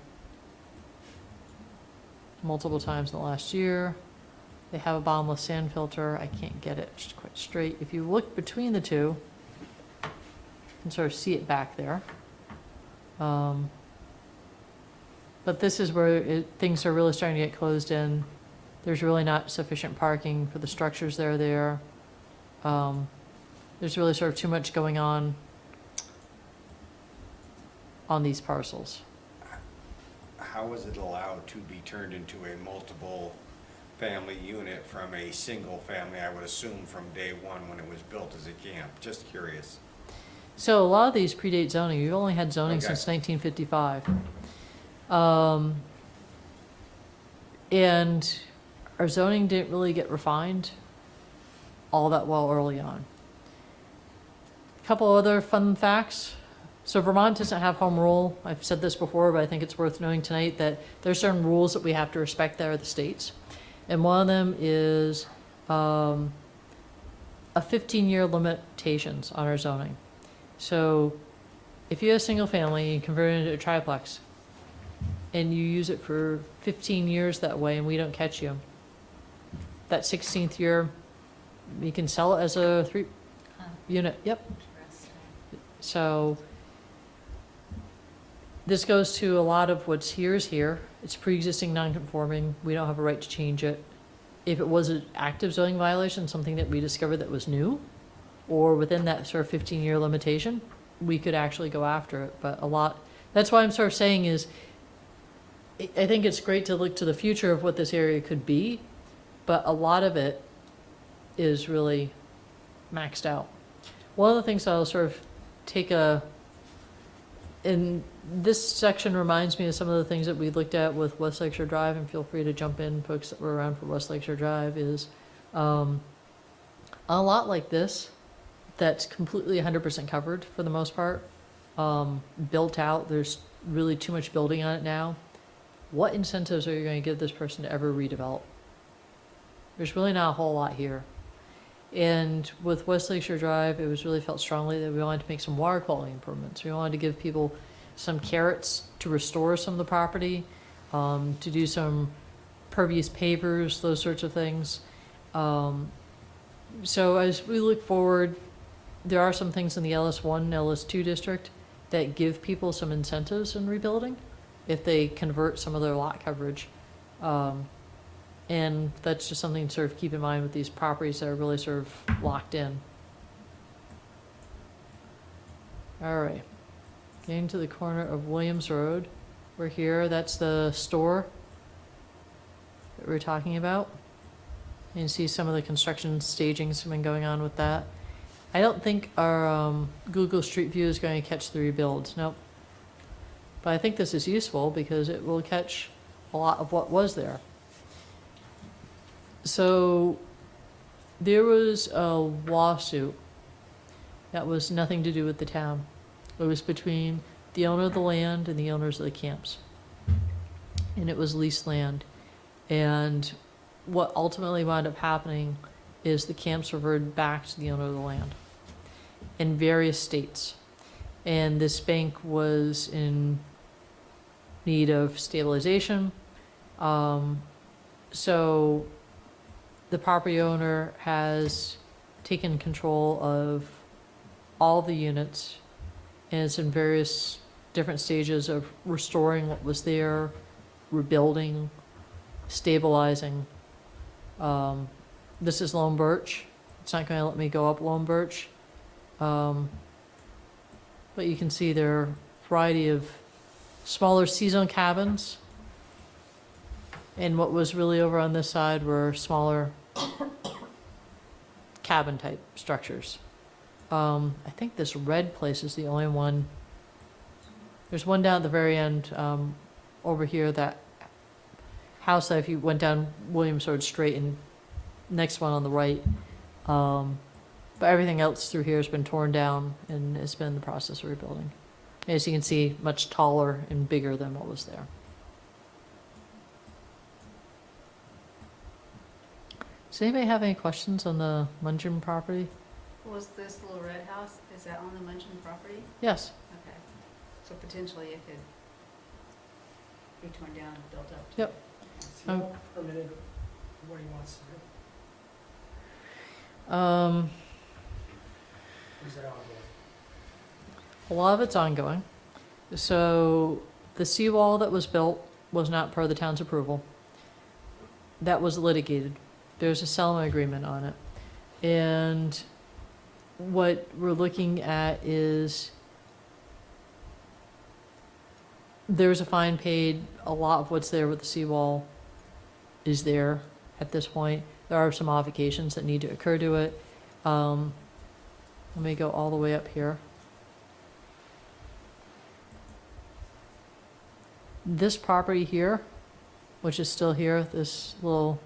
[SPEAKER 2] multiple times in the last year. They have a bottomless sand filter. I can't get it just quite straight. If you look between the two, you can sort of see it back there. But this is where things are really starting to get closed in. There's really not sufficient parking for the structures that are there. There's really sort of too much going on these parcels.
[SPEAKER 5] How is it allowed to be turned into a multiple family unit from a single family, I would assume from day one when it was built as a camp? Just curious.
[SPEAKER 2] So a lot of these predate zoning. You've only had zoning
[SPEAKER 5] Okay.
[SPEAKER 2] since 1955. And our zoning didn't really get refined all that well early on. A couple other fun facts. So Vermont doesn't have home rule. I've said this before, but I think it's worth knowing tonight that there's certain rules that we have to respect that are the states. And one of them is a 15-year limitations on our zoning. So if you have a single family, you convert it into a triplex, and you use it for 15 years that way, and we don't catch you, that 16th year, you can sell it as a 3-unit. Yep.
[SPEAKER 4] Interesting.
[SPEAKER 2] So this goes to a lot of what's here is here. It's pre-existing non-conforming. We don't have a right to change it. If it was an active zoning violation, something that we discovered that was new, or within that sort of 15-year limitation, we could actually go after it. But that's why I'm sort of saying is, I think it's great to look to the future of what this area could be, but a lot of it is really maxed out. One of the things I'll sort of and this section reminds me of some of the things that we looked at with West Lakeshore Drive, and feel free to jump in, folks that were around for West Lakeshore Drive, is a lot like this that's completely 100% covered for the most part, built out. There's really too much building on it now. What incentives are you going to give this person to ever redevelop? There's really not a whole lot here. And with West Lakeshore Drive, it was really felt strongly that we wanted to make some water quality improvements. We wanted to give people some carrots to restore some of the property, to do some pervious pavers, those sorts of things. So as we look forward, there are some things in the LS1, LS2 district that give people some incentives in rebuilding if they convert some of their lot coverage. And that's just something to sort of keep in mind with these properties that are really sort of locked in. All right, getting to the corner of Williams Road. We're here, that's the store that we're talking about. You can see some of the construction staging's been going on with that. I don't think our Google Street View is going to catch the rebuilds, nope. But I think this is useful because it will catch a lot of what was there. So there was a lawsuit that was nothing to do with the town. It was between the owner of the land and the owners of the camps. And it was leased land. And what ultimately wound up happening is the camps reverted back to the owner of the land in various states. And this bank was in need of stabilization. So the property owner has taken control of all the units, and it's in various different stages of restoring what was there, rebuilding, stabilizing. This is Lone Birch. It's not going to let me go up Lone Birch. But you can see there are a variety of smaller seasonal cabins And what was really over on this side were smaller cabin-type structures. I think this red place is the only one. There's one down at the very end, over here, that house that if you went down Williams Road straight, and next one on the right. But everything else through here has been torn down and has been in the process of rebuilding. As you can see, much taller and bigger than what was there. Does anybody have any questions on the Mungen property?
[SPEAKER 3] Was this little red house, is that on the Mungen property?
[SPEAKER 2] Yes.
[SPEAKER 3] Okay. So potentially it could be torn down and built up?
[SPEAKER 2] Yep.
[SPEAKER 1] Is he all permitted for what he wants to do?
[SPEAKER 2] Um,
[SPEAKER 1] Or is that all
[SPEAKER 2] a
[SPEAKER 1] good?
[SPEAKER 2] lot of it's ongoing. So the seawall that was built was not per the town's approval. That was litigated. There's a settlement agreement on it. And what we're looking at is there's a fine paid. A lot of what's there with the seawall is there at this point. There are some modifications that need to occur to it. Let me go all the way up here. This property here, which is still here, this little,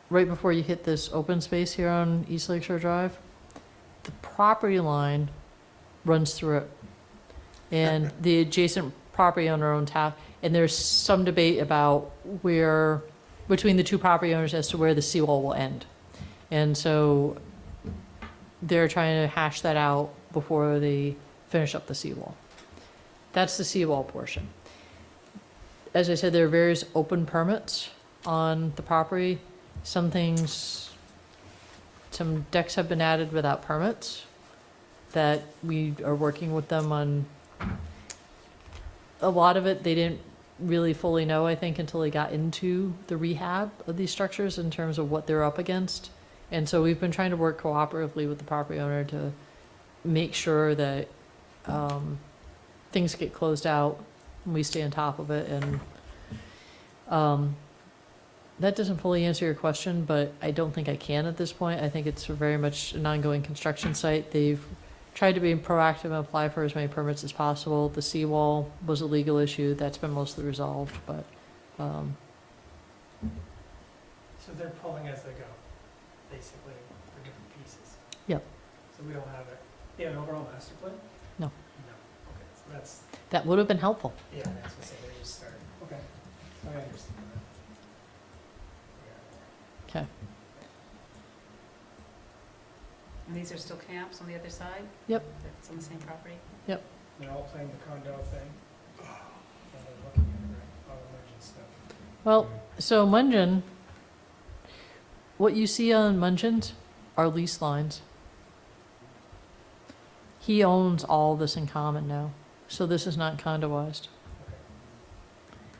[SPEAKER 2] right before you hit this open space here on East Lakeshore Drive, the property line runs through it. And the adjacent property owner owns half, and there's some debate about where, between the two property owners as to where the seawall will end. And so they're trying to hash that out before they finish up the seawall. That's the seawall portion. As I said, there are various open permits on the property. Some things, some decks have been added without permits that we are working with them on. A lot of it, they didn't really fully know, I think, until they got into the rehab of these structures in terms of what they're up against. And so we've been trying to work cooperatively with the property owner to make sure that things get closed out and we stay on top of it. And that doesn't fully answer your question, but I don't think I can at this point. I think it's very much an ongoing construction site. They've tried to be proactive and apply for as many permits as possible. The seawall was a legal issue. That's been mostly resolved, but
[SPEAKER 1] So they're pulling as they go, basically, for different pieces?
[SPEAKER 2] Yep.
[SPEAKER 1] So we don't have it, they have an overall master plan?
[SPEAKER 2] No.
[SPEAKER 1] No, okay, so that's,
[SPEAKER 2] that would have been helpful.
[SPEAKER 1] yeah, that's what I say, they just started, okay, so I understand that.
[SPEAKER 2] Okay.
[SPEAKER 3] And these are still camps on the other side?
[SPEAKER 2] Yep.
[SPEAKER 3] It's on the same property?
[SPEAKER 1] They're all playing the condo thing? And they're looking at it, right, all the emergent stuff.
[SPEAKER 2] Well, so Mungen, what you see on Mungen's are lease lines. He owns all this in common now, so this is not condoized.
[SPEAKER 1] Okay.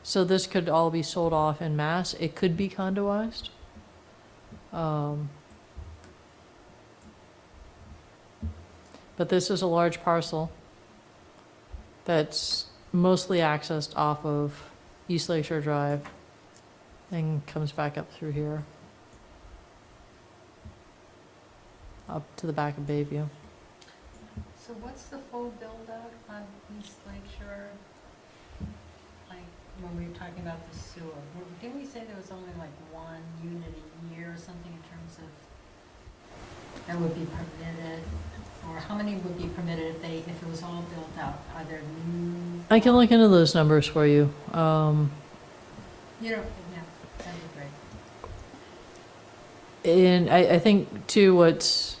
[SPEAKER 2] So this could all be sold off en masse. It could be condoized. But this is a large parcel that's mostly accessed off of East Lakeshore Drive and comes back up through here, up to the back of Bayview.
[SPEAKER 4] So what's the full build-out on East Lake Shore? Like, when we were talking about the sewer, didn't we say there was only like one unit a year or something in terms of that would be permitted? Or how many would be permitted if it was all built out? Are there new?
[SPEAKER 2] I can look into those numbers for you.
[SPEAKER 4] You know, yeah, that'd be great.
[SPEAKER 2] And I think, too, what's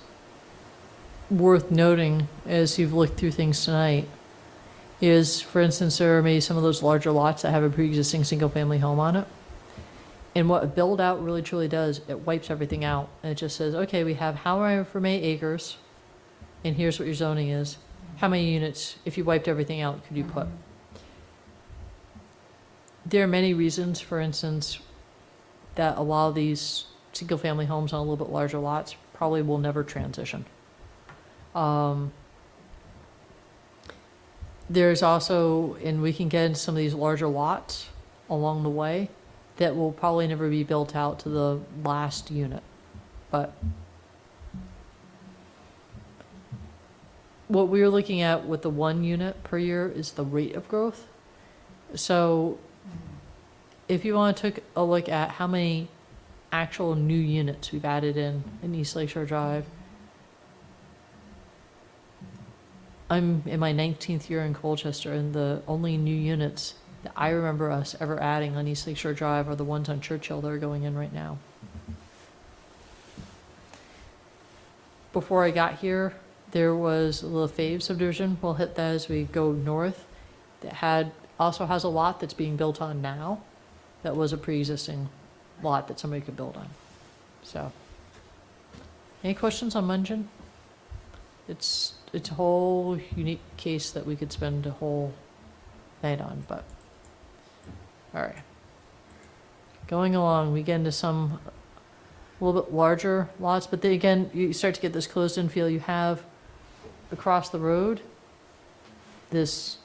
[SPEAKER 2] worth noting as you've looked through things tonight is, for instance, there are maybe some of those larger lots that have a pre-existing single-family home on it. And what a build-out really truly does, it wipes everything out. And it just says, okay, we have however many acres, and here's what your zoning is. How many units, if you wiped everything out, could you put? There are many reasons, for instance, that a lot of these single-family homes on a little bit larger lots probably will never transition. There's also, and we can get into some of these larger lots along the way, that will probably never be built out to the last unit. But what we're looking at with the 1 unit per year is the rate of growth. So if you want to take a look at how many actual new units we've added in East Lakeshore Drive, I'm in my 19th year in Colchester, and the only new units that I remember us ever adding on East Lakeshore Drive are the ones on Churchill that are going in right now. Before I got here, there was a little Fave subdivision, we'll hit that as we go north, that also has a lot that's being built on now, that was a pre-existing lot that somebody could build on. So, any questions on Mungeon? It's a whole unique case that we could spend a whole night on, but, all right. Going along, we get into some a little bit larger lots, but then again, you start to get this closed-in feel. You have across the road this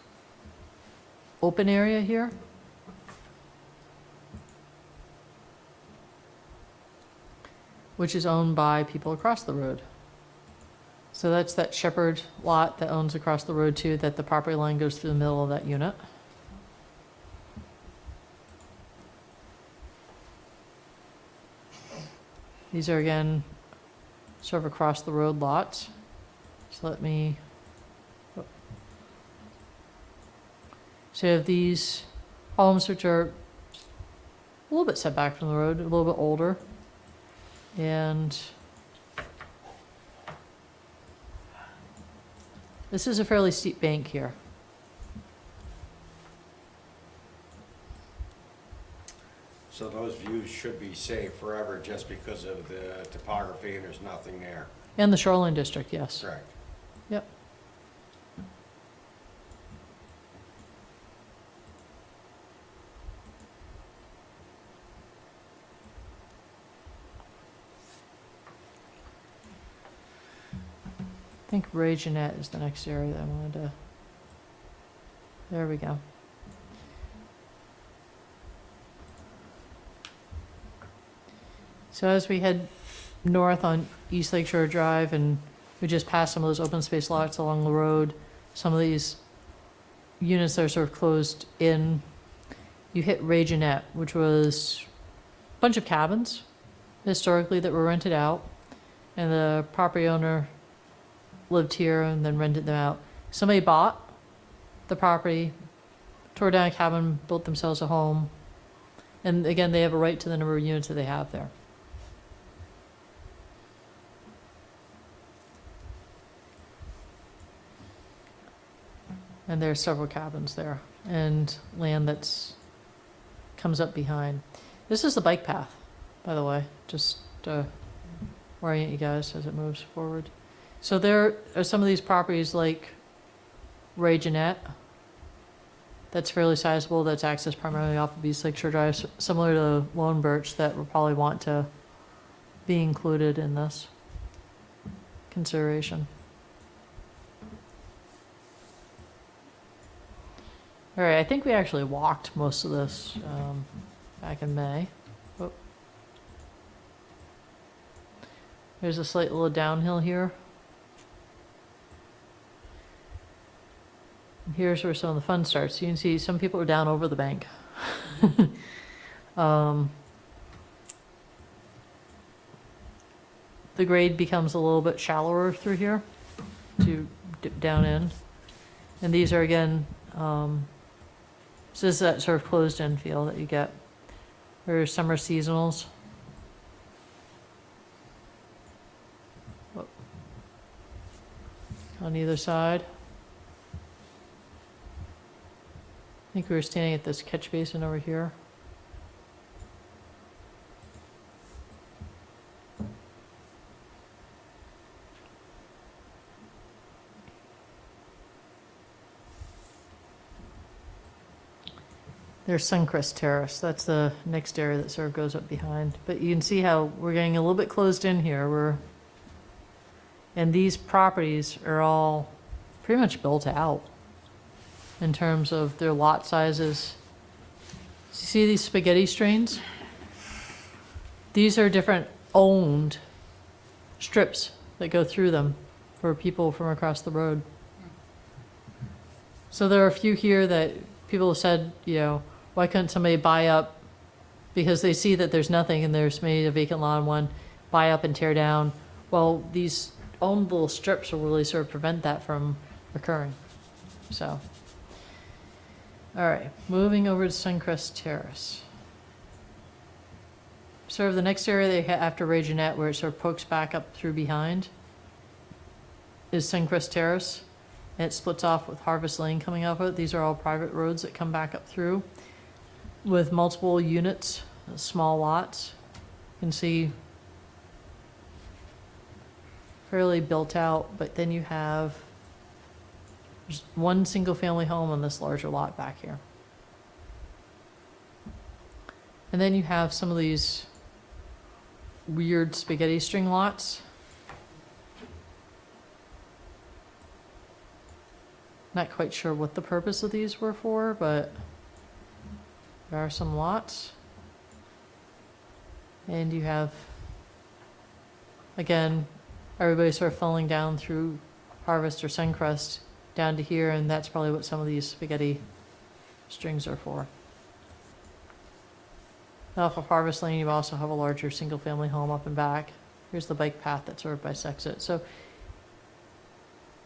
[SPEAKER 2] open area here. Which is owned by people across the road. So that's that Shepherd lot that owns across the road too, that the property line goes through the middle of that unit. These are again, sort of across the road lots. So let me, so you have these homes which are a little bit set back from the road, a little bit older. And this is a fairly steep bank here.
[SPEAKER 5] So those views should be safe forever just because of the topography and there's nothing there.
[SPEAKER 2] And the shoreline district, yes.
[SPEAKER 5] Correct.
[SPEAKER 2] Yep. I think Ray Jeanette is the next area that I wanted to, there we go. So as we head north on East Lakeshore Drive, and we just passed some of those open space lots along the road, some of these units that are sort of closed in, you hit Ray Jeanette, which was a bunch of cabins historically that were rented out, and the property owner lived here and then rented them out. Somebody bought the property, tore down a cabin, built themselves a home, and again, they have a right to the number of units that they have there. And there are several cabins there, and land that's comes up behind. This is the bike path, by the way, just to orient you guys as it moves forward. So there are some of these properties like Ray Jeanette, that's fairly sizable, that's accessed primarily off of East Lakeshore Drive, similar to Lone Birch, that will probably want to be included in this consideration. All right, I think we actually walked most of this back in May. Oh. There's a slight little downhill here. Here's where some of the fun starts. You can see some people are down over the bank. The grade becomes a little bit shallower through here to dip down in. And these are again, so this is that sort of closed-in feel that you get. There's summer seasonals. Whoop. On either side. I think we were standing at this catch basin over here. There's Suncrest Terrace. That's the next area that sort of goes up behind. But you can see how we're getting a little bit closed in here. And these properties are all pretty much built out in terms of their lot sizes See these spaghetti strains? These are different owned strips that go through them for people from across the road. So there are a few here that people have said, you know, why couldn't somebody buy up, because they see that there's nothing and there's maybe a vacant lot on one, buy up and tear down. Well, these owned little strips will really sort of prevent that from occurring. So, all right, moving over to Suncrest Terrace. Sort of the next area they have after Ray Jeanette, where it sort of pokes back up through behind, is Suncrest Terrace. And it splits off with Harvest Lane coming off of it. These are all private roads that come back up through with multiple units, small lots. You can see fairly built out, but then you have just one single family home on this larger lot back here. And then you have some of these weird spaghetti string lots. Not quite sure what the purpose of these were for, but there are some lots. And you have, again, everybody sort of falling down through Harvest or Suncrest down to here, and that's probably what some of these spaghetti strings are for. Off of Harvest Lane, you also have a larger single-family home up and back. Here's the bike path that sort of bisects it. So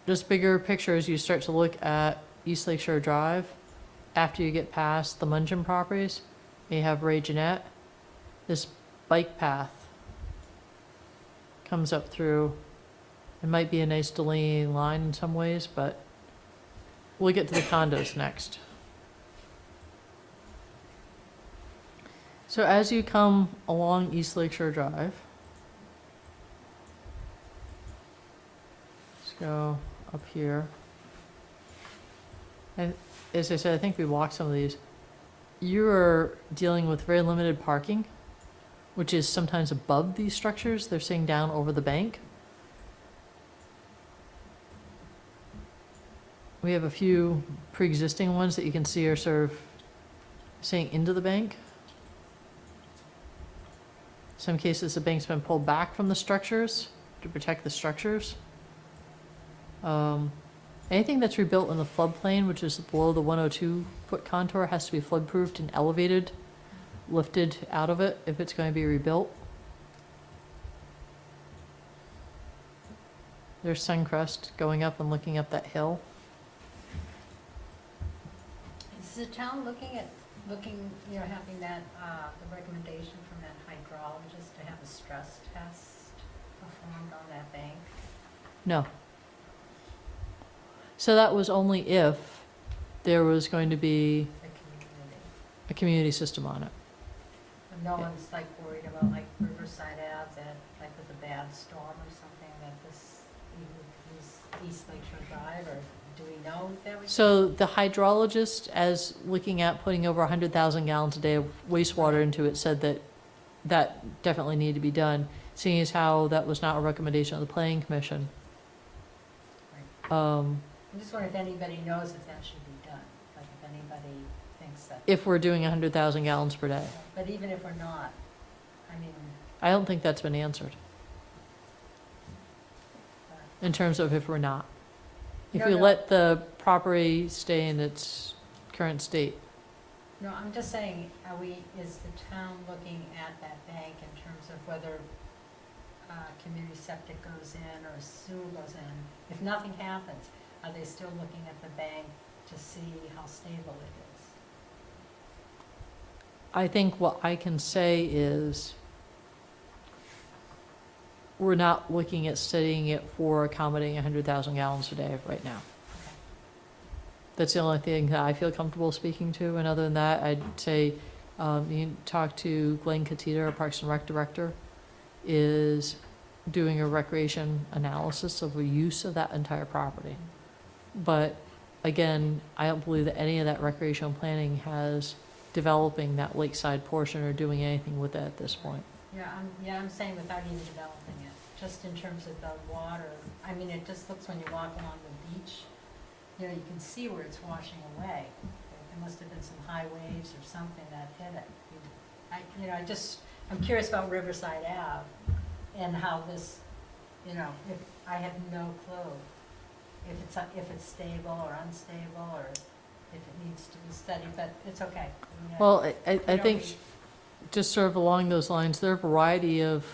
[SPEAKER 2] just bigger picture as you start to look at East Lakeshore Drive, after you get past the Mungeon properties, you have Ray Jeanette. This bike path comes up through. It might be a nice delineating line in some ways, but we'll get to the condos next. So as you come along East Lakeshore Drive, let's go up here. And as I said, I think we walked some of these. You are dealing with very limited parking, which is sometimes above these structures. They're saying down over the bank. We have a few pre-existing ones that you can see are sort of saying into the bank. Some cases the bank's been pulled back from the structures to protect the structures. Anything that's rebuilt in the floodplain, which is below the 102-foot contour, has to be flood-proofed and elevated, lifted out of it if it's going to be rebuilt. There's Suncrest going up and looking up that hill.
[SPEAKER 4] Is the town looking, you know, having that, the recommendation from that hydrologist to have a stress test performed on that bank?
[SPEAKER 2] No. So that was only if there was going to be
[SPEAKER 4] The community.
[SPEAKER 2] a community system on it.
[SPEAKER 4] And no one's like worried about like Riverside Ave, that like with a bad storm or something, that this East Lakeshore Drive, or do we know if that was?
[SPEAKER 2] So the hydrologist, as looking at putting over 100,000 gallons a day of wastewater into it, said that that definitely needed to be done, seeing as how that was not a recommendation of the planning commission.
[SPEAKER 4] I'm just wondering if anybody knows if that should be done, like if anybody thinks that.
[SPEAKER 2] If we're doing 100,000 gallons per day.
[SPEAKER 4] But even if we're not, I mean,
[SPEAKER 2] I don't think that's been answered in terms of if we're not. If
[SPEAKER 4] No,
[SPEAKER 2] we
[SPEAKER 4] no.
[SPEAKER 2] let the property stay in its current state.
[SPEAKER 4] no, I'm just saying, is the town looking at that bank in terms of whether community septic goes in or sewer goes in? If nothing happens, are they still looking at the bank to see how stable it is?
[SPEAKER 2] I think what I can say is we're not looking at studying it for accommodating 100,000 gallons a day right now. That's the only thing that I feel comfortable speaking to, and other than that, I'd say you can talk to Glenn Katita, our Parks and Rec Director, is doing a recreation analysis of the use of that entire property. But again, I don't believe that any of that recreational planning has developing that lakeside portion or doing anything with it at this point.
[SPEAKER 4] Yeah, I'm saying without even developing it, just in terms of the water. I mean, it just looks when you walk along the beach, you know, you can see where it's washing away. there must have been some high waves or something that hit it. I'm curious about Riverside Ave and how this, if, I have no clue if it's stable or unstable or if it needs to be studied, but it's okay.
[SPEAKER 2] Well, I
[SPEAKER 4] don't
[SPEAKER 2] think
[SPEAKER 4] need-
[SPEAKER 2] just sort of along those lines, there are a variety of,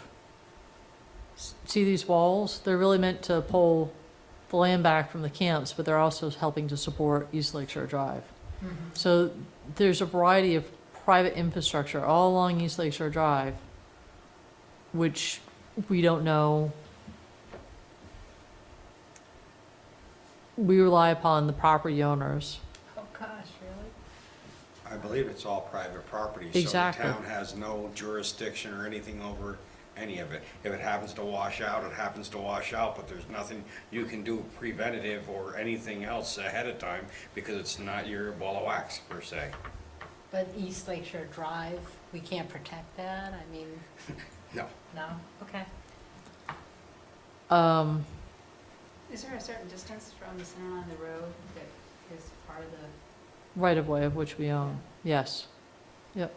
[SPEAKER 2] see these walls? They're really meant to pull the land back from the camps, but they're also helping to support East Lakeshore Drive.
[SPEAKER 4] Mhm.
[SPEAKER 2] So there's a variety of private infrastructure all along East Lakeshore Drive, which we don't know. We rely upon the property owners.
[SPEAKER 4] Oh, gosh, really?
[SPEAKER 5] I believe it's all private property.
[SPEAKER 2] Exactly.
[SPEAKER 5] So the town has no jurisdiction or anything over any of it. If it happens to wash out, it happens to wash out, but there's nothing you can do preventative or anything else ahead of time because it's not your ball of wax per se.
[SPEAKER 4] But East Lakeshore Drive, we can't protect that? I mean,
[SPEAKER 5] No.
[SPEAKER 4] no? Okay.
[SPEAKER 3] Is there a certain distance from the center line of the road that is part of the,
[SPEAKER 2] Right of way of which we own, yes.
[SPEAKER 3] are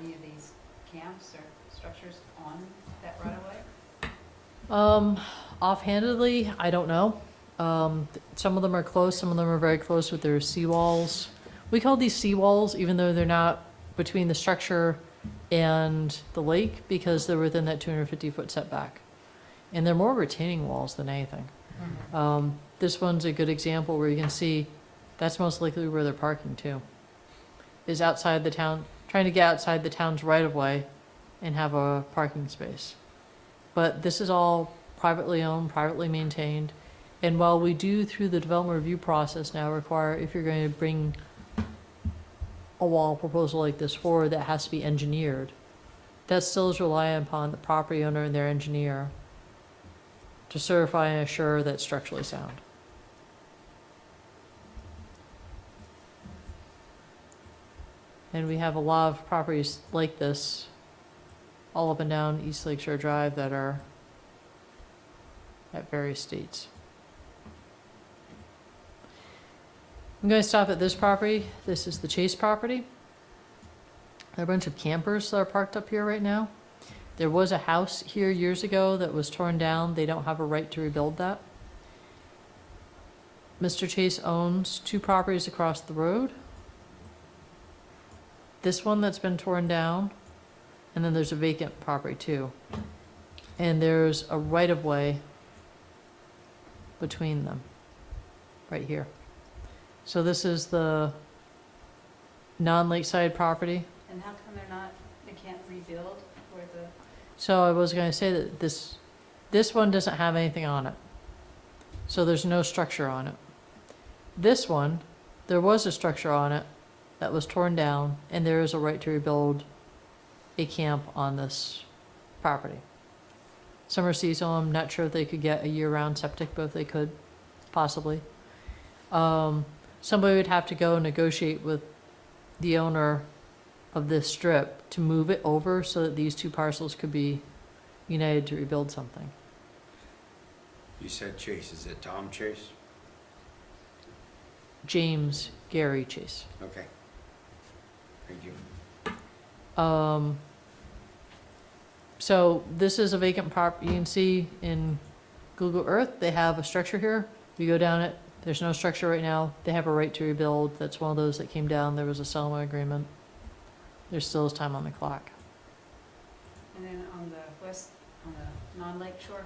[SPEAKER 3] any of these camps or structures on that right of way?
[SPEAKER 2] Offhandedly, I don't know. Some of them are close, some of them are very close with their seawalls. We call these seawalls, even though they're not between the structure and the lake, because they're within that 250-foot setback. And they're more retaining walls than anything. This one's a good example where you can see that's most likely where they're parking too. Is outside the town, trying to get outside the town's right of way and have a parking space. But this is all privately owned, privately maintained. And while we do through the development review process now require, if you're going to bring a wall proposal like this forward that has to be engineered, that still is reliant upon the property owner and their engineer to certify and assure that it's structurally sound. And we have a lot of properties like this all up and down East Lakeshore Drive that are at various states. I'm going to stop at this property. This is the Chase property. There are a bunch of campers that are parked up here right now. There was a house here years ago that was torn down. They don't have a right to rebuild that. Mr. Chase owns 2 properties across the road. This one that's been torn down, and then there's a vacant property too. And there's a right-of-way between them, right here. So this is the non-lakeside property.
[SPEAKER 3] And how come they can't rebuild where the,
[SPEAKER 2] So I was gonna say that this one doesn't have anything on it. So there's no structure on it. This one, there was a structure on it that was torn down, and there is a right to rebuild a camp on this property. Summer seasonal, I'm not sure if they could get a year-round septic, but if they could, possibly. Somebody would have to go negotiate with the owner of this strip to move it over so that these 2 parcels could be united to rebuild something.
[SPEAKER 5] You said Chase, is it Tom Chase?
[SPEAKER 2] James Gary Chase.
[SPEAKER 5] Okay. Thank you.
[SPEAKER 2] So this is a vacant prop, you can see in Google Earth, they have a structure here. You go down it, there's no structure right now. They have a right to rebuild. That's one of those that came down. There was a settlement agreement. There still is time on the clock.
[SPEAKER 3] and then on the west, on the non-lake shore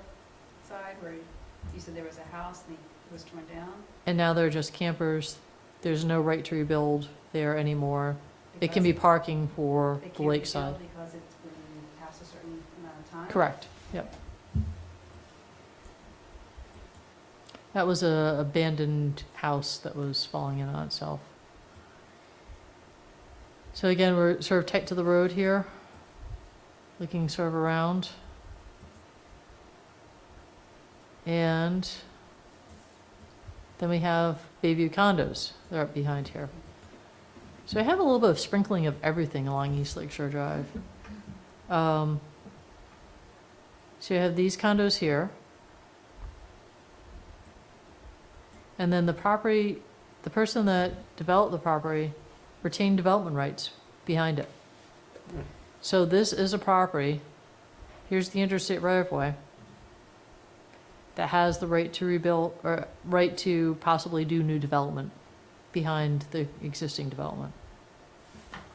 [SPEAKER 3] side where you said there was a house and it was torn down?
[SPEAKER 2] And now they're just campers. There's no right to rebuild there anymore. It can be parking for
[SPEAKER 3] They
[SPEAKER 2] the
[SPEAKER 3] can't
[SPEAKER 2] lakeside.
[SPEAKER 3] rebuild because it's been past a certain amount of time?
[SPEAKER 2] Correct, yep. That was a abandoned house that was falling in on itself. So again, we're sort of tight to the road here, looking sort of around. And then we have Bayview condos, they're up behind here. So I have a little bit of sprinkling of everything along East Lakeshore Drive. So you have these condos here. And then the property, the person that developed the property retained development rights behind it. So this is a property, here's the interstate right of way, that has the right to rebuild, or right to possibly do new development behind the existing development.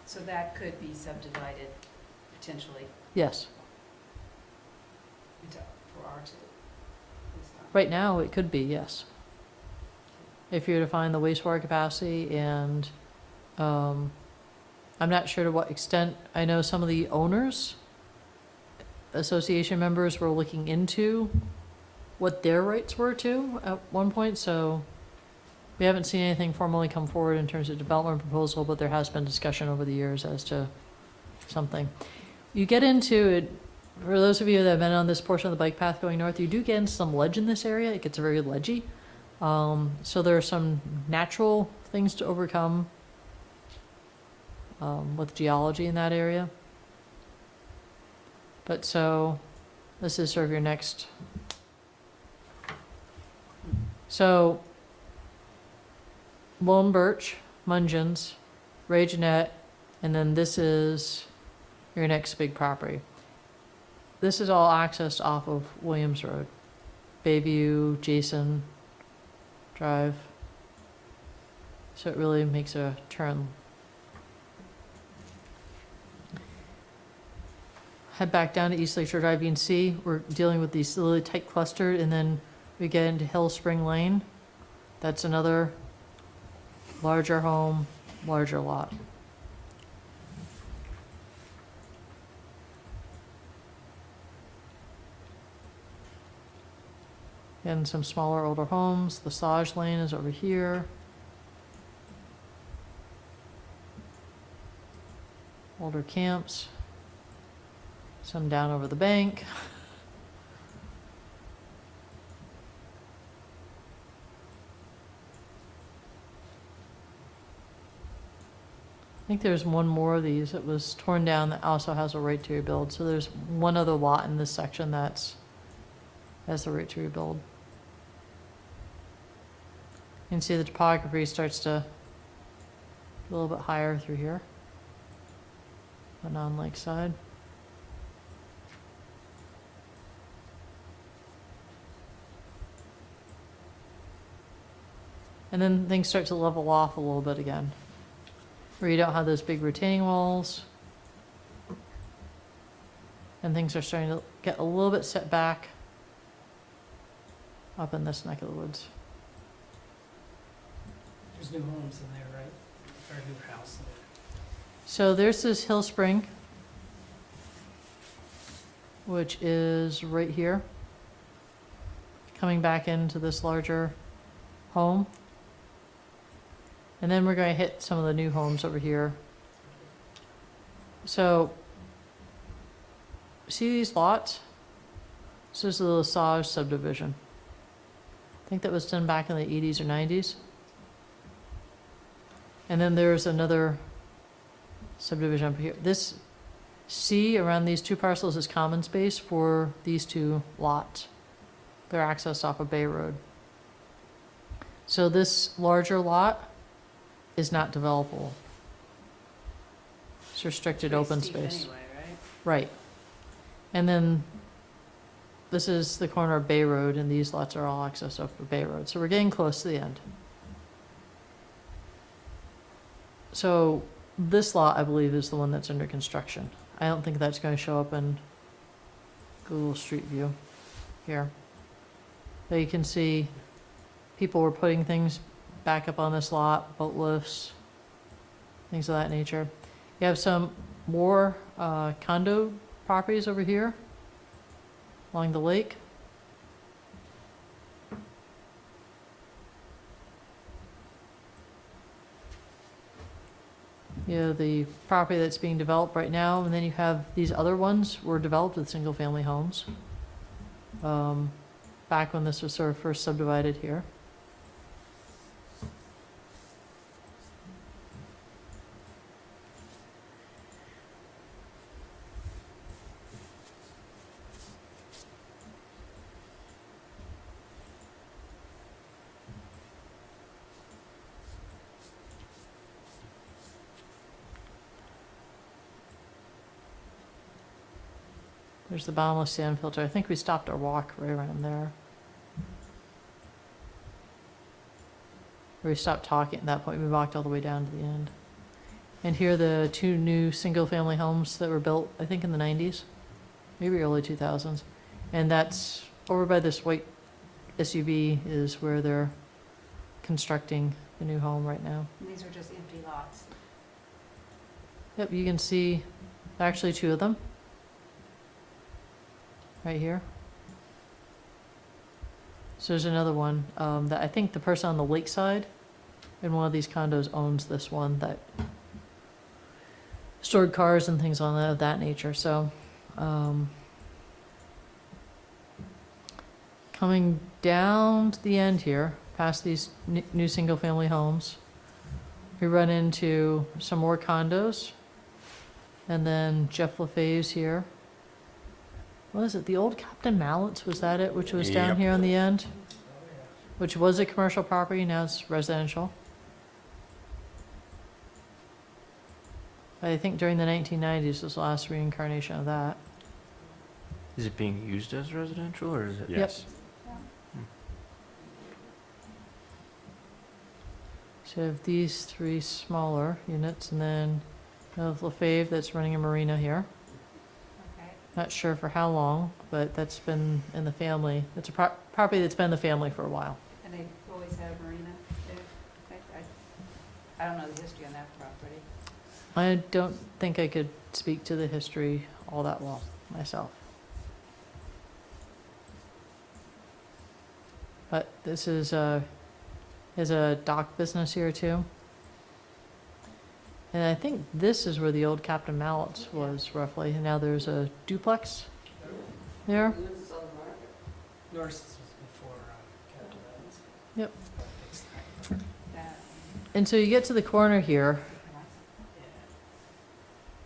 [SPEAKER 3] So that could be subdivided potentially
[SPEAKER 2] Yes,
[SPEAKER 3] into, for R2. this time.
[SPEAKER 2] right now it could be, yes. If you were to find the wastewater capacity and, I'm not sure to what extent, I know some of the owners, association members were looking into what their rights were too at one point, so we haven't seen anything formally come forward in terms of development proposal, but there has been discussion over the years as to something. You get into it, for those of you that have been on this portion of the bike path going north, you do get into some ledge in this area. It gets very ledgy. So there are some natural things to overcome with geology in that area. But so this is sort of your next. So Lone Birch, Mungens, Ray Jeanette, and then this is your next big property. This is all accessed off of Williams Road, Bayview, Jason Drive. So it really makes a turn. Head back down to East Lakeshore Drive, you can see we're dealing with these really tight clustered, and then we get into Hill Spring Lane. That's another larger home, larger lot. And some smaller, older homes. The Sage Lane is over here. Older camps. Some down over the bank. I think there's one more of these that was torn down that also has a right to rebuild. So there's one other lot in this section that's has the right to rebuild. You can see the topography starts to a little bit higher through here, the non-lake side. And then things start to level off a little bit again, where you don't have those big retaining walls. And things are starting to get a little bit set back up in this neck of the woods.
[SPEAKER 1] There's new homes in there, right? Or a new house in there.
[SPEAKER 2] So there's this Hill Spring, which is right here, coming back into this larger home. And then we're going to hit some of the new homes over here. So, see these lots? This is the Lesage subdivision. I think that was done back in the 80s or 90s. And then there's another subdivision up here. This C around these two parcels is common space for these two lots. They're accessed off of Bay Road. So this larger lot is not developable. It's restricted
[SPEAKER 3] Pretty
[SPEAKER 2] open
[SPEAKER 3] steep
[SPEAKER 2] space.
[SPEAKER 3] Anyway, right?
[SPEAKER 2] Right. And then this is the corner of Bay Road, and these lots are all accessed off of Bay Road. So we're getting close to the end. So this lot, I believe, is the one that's under construction. I don't think that's going to show up in Google Street View here. But you can see people were putting things back up on this lot, boat lifts, things of that nature. You have some more condo properties over here along the lake. You know, the property that's being developed right now, and then you have these other ones were developed with single-family homes. Back when this was sort of first subdivided here. There's the bottomless sand filter. I think we stopped our walk right around there. Or we stopped talking at that point. We walked all the way down to the end. And here are the 2 new single-family homes that were built, I think, in the 90s, maybe early 2000s. And that's over by this white SUV is where they're constructing the new home right now.
[SPEAKER 3] And these are just empty lots.
[SPEAKER 2] Yep, you can see actually 2 of them right here. So there's another one that I think the person on the lakeside in one of these condos owns this one that stored cars and things of that nature. So coming down to the end here, past these new single-family homes, we run into some more condos. And then Jeff LaFave's here. What is it? The old Captain Mallett's, was that it? Which was down
[SPEAKER 5] Yep.
[SPEAKER 2] here on the end? Which was a commercial property, now it's residential. I think during the 1990s was the last reincarnation of that.
[SPEAKER 6] Is it being used as residential or is it?
[SPEAKER 5] Yes.
[SPEAKER 2] So you have these 3 smaller units, and then you have LaFave that's running a marina here.
[SPEAKER 3] Okay.
[SPEAKER 2] Not sure for how long, but that's been in the family. It's a property that's been in the family for a while.
[SPEAKER 3] And they always had a marina there? I don't know the history on that property.
[SPEAKER 2] I don't think I could speak to the history all that well myself. But this is a dock business here too. And I think this is where the old Captain Mallett's was roughly. And now there's a duplex there.
[SPEAKER 1] Norris was before Captain Evans.
[SPEAKER 2] Yep.
[SPEAKER 3] That,
[SPEAKER 2] And so you get to the corner here,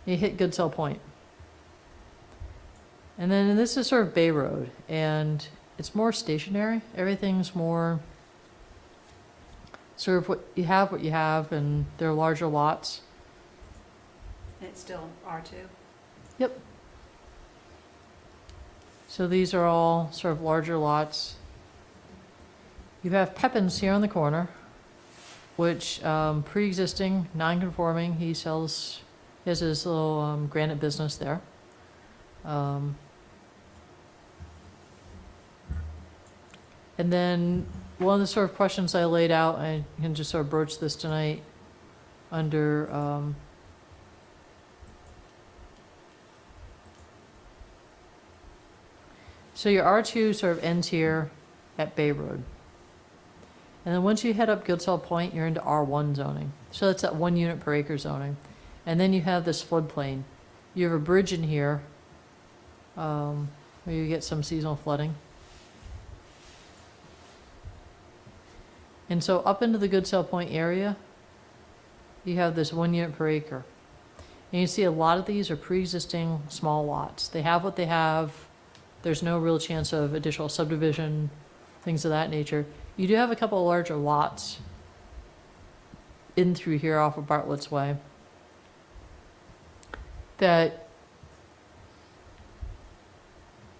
[SPEAKER 1] Yeah.
[SPEAKER 2] you hit Goodsell Point. And then this is sort of Bay Road, and it's more stationary. Everything's more sort of what you have, and there are larger lots.
[SPEAKER 3] and it's still R2?
[SPEAKER 2] Yep. So these are all sort of larger lots. You have Pepin's here on the corner, which pre-existing, non-conforming. He has his little granite business there. And then one of the sort of questions I laid out, I can just sort of broach this tonight under so your R2 sort of ends here at Bay Road. And then once you head up Goodsell Point, you're into R1 zoning. So that's that 1 unit per acre zoning. And then you have this floodplain. You have a bridge in here where you get some seasonal flooding. And so up into the Goodsell Point area, you have this 1 unit per acre. And you see a lot of these are pre-existing small lots. They have what they have. There's no real chance of additional subdivision, things of that nature. You do have a couple of larger lots in through here off of Bartlett's Way that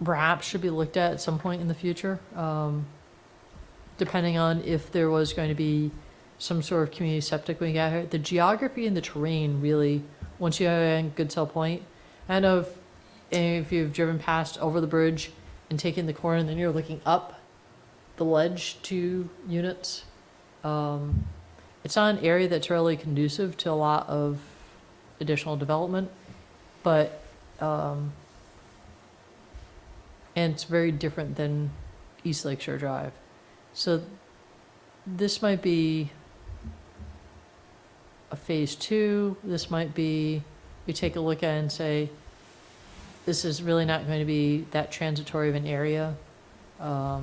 [SPEAKER 2] perhaps should be looked at some point in the future, depending on if there was going to be some sort of community septic when you get here. The geography and the terrain really, once you are in Goodsell Point, I don't know if you've driven past over the bridge and taken the corner and then you're looking up the ledge to units. It's not an area that's really conducive to a lot of additional development, but and it's very different than East Lakeshore Drive. So this might be a phase 2. This might be, we take a look at it and say, this is really not going to be that transitory of an area. I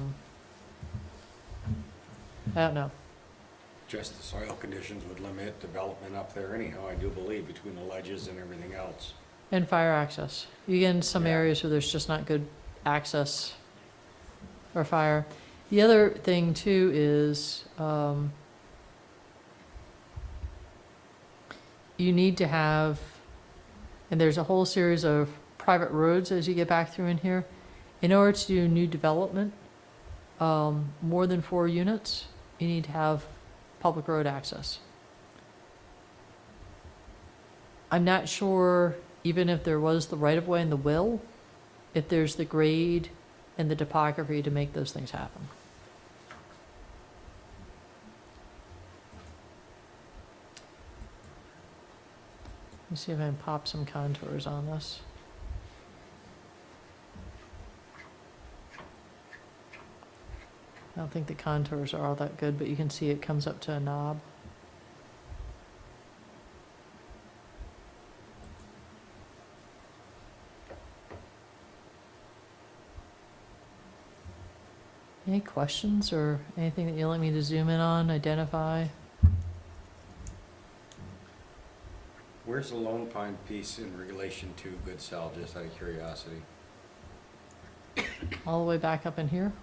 [SPEAKER 2] don't know.
[SPEAKER 5] Just the soil conditions would limit development up there anyhow, I do believe, between the ledges and everything else.
[SPEAKER 2] And fire access. You get in some
[SPEAKER 5] Yeah.
[SPEAKER 2] areas where there's just not good access or fire. The other thing too is you need to have, and there's a whole series of private roads as you get back through in here. In order to do new development, more than 4 units, you need to have public road access. I'm not sure, even if there was the right-of-way and the will, if there's the grade and the topography to make those things happen. Let me see if I can pop some contours on this. I don't think the contours are all that good, but you can see it comes up to a knob. Any questions or anything that you'd like me to zoom in on, identify?
[SPEAKER 5] Where's the Lone Pine piece in relation to Good Cell, just out of curiosity?
[SPEAKER 2] All the way back up in here?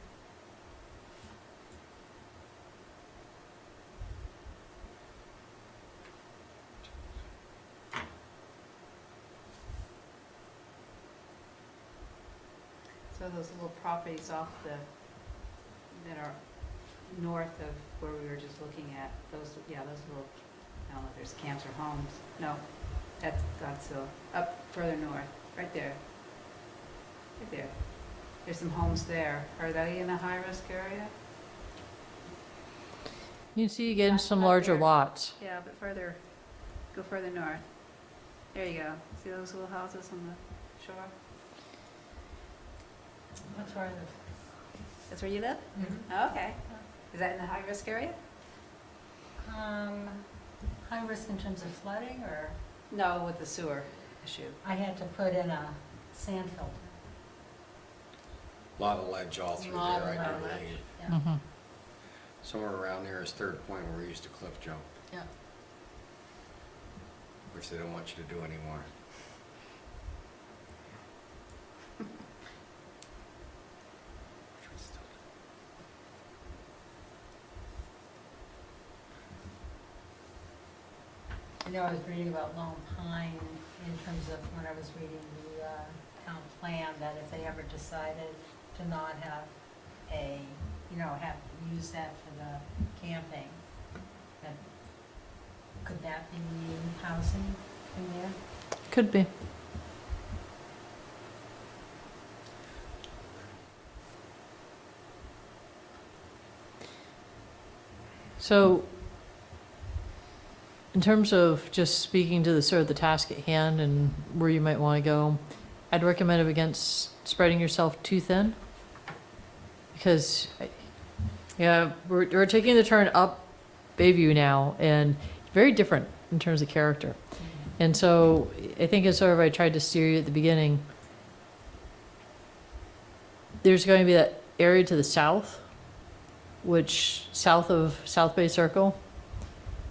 [SPEAKER 3] So those little properties off that are north of where we were just looking at, those little, I don't know if there's camps or homes. No, that's up further north, right there. Right there. There's some homes there. Are they in a high-risk area?
[SPEAKER 2] You can see you get into some
[SPEAKER 3] Up
[SPEAKER 2] larger
[SPEAKER 3] there.
[SPEAKER 2] lots.
[SPEAKER 3] Yeah, but go further north. There you go. See those little houses on the shore?
[SPEAKER 4] That's where I live.
[SPEAKER 3] That's where you live? Oh, okay. Is that in a high-risk area?
[SPEAKER 4] High risk in terms of flooding, or
[SPEAKER 3] No, with the sewer issue.
[SPEAKER 4] I had to put in a sand filter.
[SPEAKER 5] Lot of ledge all through
[SPEAKER 4] Lot
[SPEAKER 5] there,
[SPEAKER 4] of
[SPEAKER 5] I do
[SPEAKER 4] ledge.
[SPEAKER 5] believe.
[SPEAKER 4] Yeah.
[SPEAKER 2] Mhm.
[SPEAKER 5] Somewhere around there is Third Point where we used to cliff jump.
[SPEAKER 4] Yeah.
[SPEAKER 5] Which they don't want you to do anymore.
[SPEAKER 4] I know I was reading about Lone Pine in terms of when I was reading the town plan, that if they ever decided to not have have use that for the camping, that, could that be housing in there?
[SPEAKER 2] Could be. So, in terms of just speaking to the sort of the task at hand and where you might want to go, I'd recommend it against spreading yourself too thin. Because, yeah, we're taking the turn up Bayview now, and very different in terms of character. And so I think as sort of I tried to steer you at the beginning, there's going to be that area to the south, which south of South Bay Circle,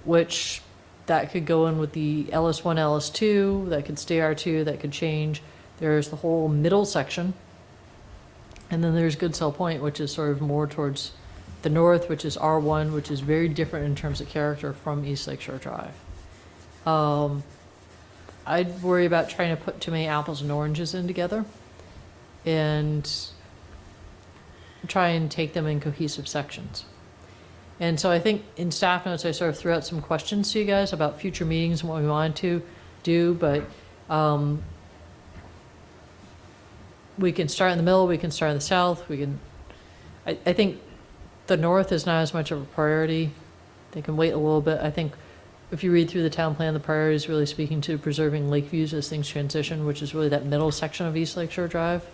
[SPEAKER 2] which that could go in with the LS1, LS2, that could stay R2, that could change. There's the whole middle section. And then there's Goodsell Point, which is sort of more towards the north, which is R1, which is very different in terms of character from East Lakeshore Drive. I'd worry about trying to put too many apples and oranges in together and try and take them in cohesive sections. And so I think in staff notes, I sort of threw out some questions to you guys about future meetings and what we wanted to do, but we can start in the middle, we can start in the south, I think the north is not as much of a priority. They can wait a little bit. I think if you read through the town plan, the priority is really speaking to preserving lake views as things transition, which is really that middle section of East Lakeshore Drive.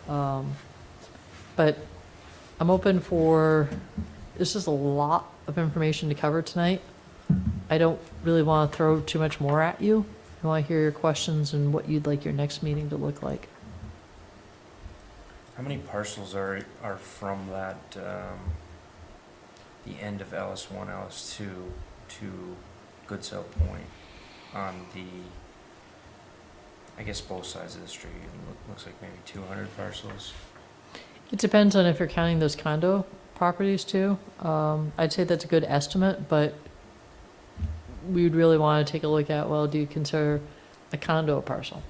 [SPEAKER 2] But I'm open for, this is a lot of information to cover tonight. I don't really want to throw too much more at you. I want to hear your questions and what you'd like your next meeting to look like.
[SPEAKER 7] How many parcels are from that, the end of LS1, LS2 to Goodsell Point on the, I guess both sides of the street? It looks like maybe 200 parcels.
[SPEAKER 2] It depends on if you're counting those condo properties too. I'd say that's a good estimate, but we would really want to take a look at, well, do you consider a condo a parcel?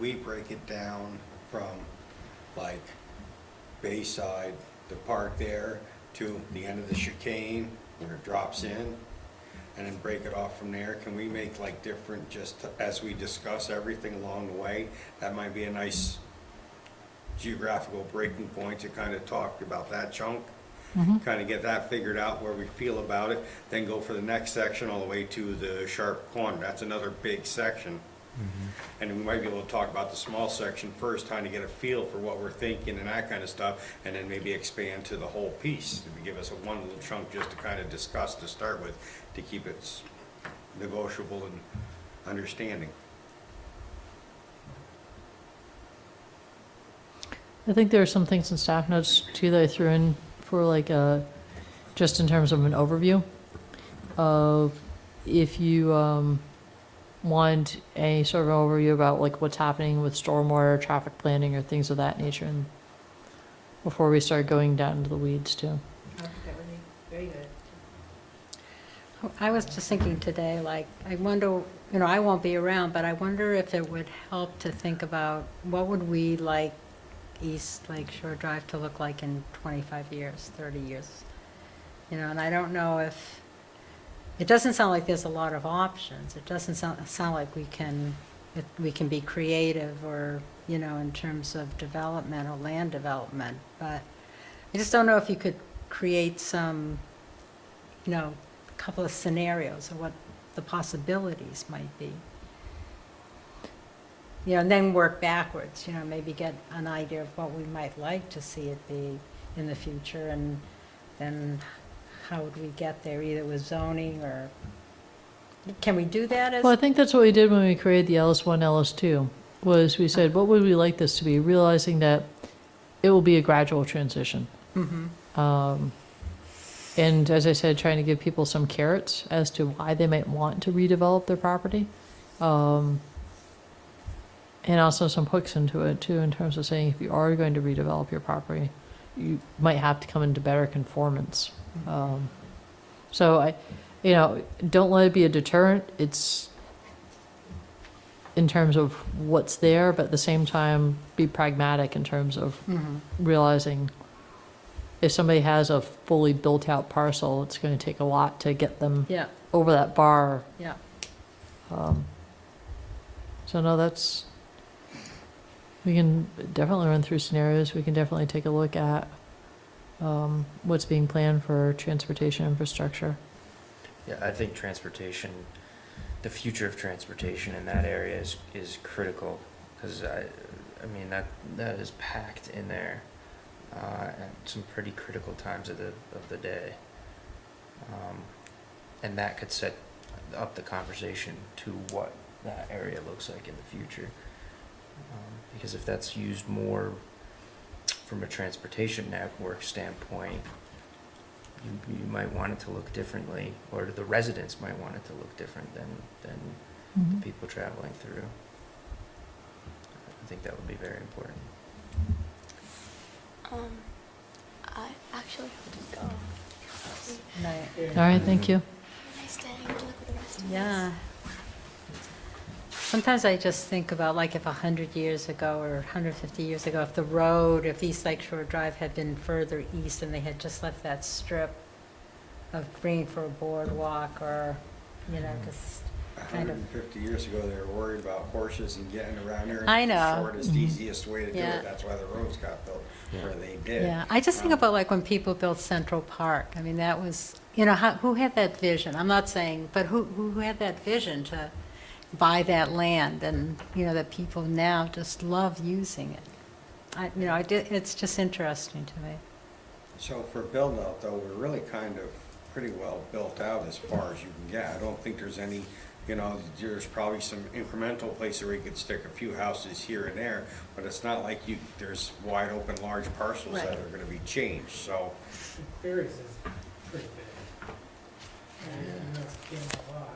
[SPEAKER 5] we break it down from like Bayside, the park there, to the end of the chicane where it drops in, and then break it off from there? Can we make like different, just as we discuss everything along the way? That might be a nice geographical breaking point to kind of talk about that chunk. Kind of get that figured out where we feel about it, then go for the next section all the way to the sharp corner. That's another big section. And we might be able to talk about the small section first, trying to get a feel for what we're thinking and that kind of stuff, and then maybe expand to the whole piece. Maybe give us a one little chunk just to kind of discuss to start with, to keep it negotiable and understanding.
[SPEAKER 2] I think there are some things in staff notes too that I threw in for like, just in terms of an overview of if you, want a sort of overview about like what's happening with stormwater, traffic planning, or things of that nature, and before we start going down into the weeds too.
[SPEAKER 3] That would be very good.
[SPEAKER 4] I was just thinking today, like, I wonder, you know, I won't be around, but I wonder if it would help to think about what would we like East Lake Shore Drive to look like in 25 years, 30 years? You know, and I don't know if, it doesn't sound like there's a lot of options. It doesn't sound like we can be creative or, you know, in terms of development or land development. But I just don't know if you could create some, you know, a couple of scenarios of what the possibilities might be. You know, and then work backwards, you know, maybe get an idea of what we might like to see it be in the future, and then how would we get there, either with zoning or, can we do that as?
[SPEAKER 2] Well, I think that's what we did when we created the LS1, LS2, was we said, what would we like this to be? Realizing that it will be a gradual transition. And as I said, trying to give people some carrots as to why they might want to redevelop their property. And also some hooks into it too, in terms of saying if you are going to redevelop your property, you might have to come into better conformance. So I, you know, don't let it be a deterrent. It's in terms of what's there, but at the same time, be pragmatic in terms of realizing if somebody has a fully built out parcel, it's going to take a lot to get them
[SPEAKER 4] Yeah,
[SPEAKER 2] over that bar.
[SPEAKER 4] yeah.
[SPEAKER 2] So no, that's, we can definitely run through scenarios. We can definitely take a look at what's being planned for transportation infrastructure.
[SPEAKER 7] Yeah, I think transportation, the future of transportation in that area is critical, because I mean, that is packed in there at some pretty critical times of the day. And that could set up the conversation to what that area looks like in the future. Because if that's used more from a transportation network standpoint, you might want it to look differently, or the residents might want it to look different than the people traveling through. I think that would be very important.
[SPEAKER 8] I actually have to go.
[SPEAKER 4] Right.
[SPEAKER 2] All right, thank you.
[SPEAKER 8] Nice day. Good luck with the rest of
[SPEAKER 4] Yeah. Sometimes I just think about, like, if 100 years ago or 150 years ago, if the road, if East Lake Shore Drive had been further east and they had just left that strip of green for a boardwalk, or, you know, just kind of.
[SPEAKER 5] 150 years ago, they were worried about horses and getting around there.
[SPEAKER 4] I know.
[SPEAKER 5] Shortest, easiest way to do
[SPEAKER 4] Yeah.
[SPEAKER 5] it. That's why the roads got built where they did.
[SPEAKER 4] Yeah, I just think about, like, when people built Central Park. I mean, that was, you know, who had that vision? I'm not saying, but who had that vision to buy that land, and, you know, that people now just love using it. It's just interesting to me.
[SPEAKER 5] So for build out though, we're really kind of pretty well built out as far as you can get. I don't think there's any, you know, there's probably some incremental places where you could stick a few houses here and there, but it's not like there's wide open large parcels that
[SPEAKER 4] Right.
[SPEAKER 5] are gonna be changed, so.
[SPEAKER 1] Berries is pretty big. And that's getting a lot.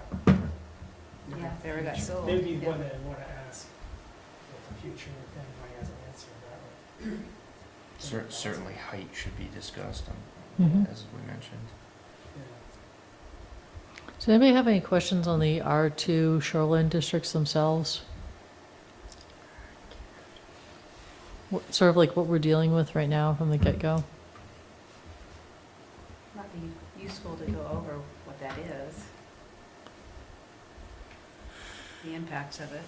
[SPEAKER 3] Yeah, very good. So,
[SPEAKER 1] Maybe
[SPEAKER 3] yeah.
[SPEAKER 1] one that I want to ask what the future, if anybody has an answer to that one.
[SPEAKER 7] Certainly height should be discussed,
[SPEAKER 2] Mhm.
[SPEAKER 7] as we mentioned.
[SPEAKER 1] Yeah.
[SPEAKER 2] Does anybody have any questions on the R2 shoreline districts themselves? sort of like what we're dealing with right now from the get-go.
[SPEAKER 3] Might be useful to go over what that is. The impacts of it.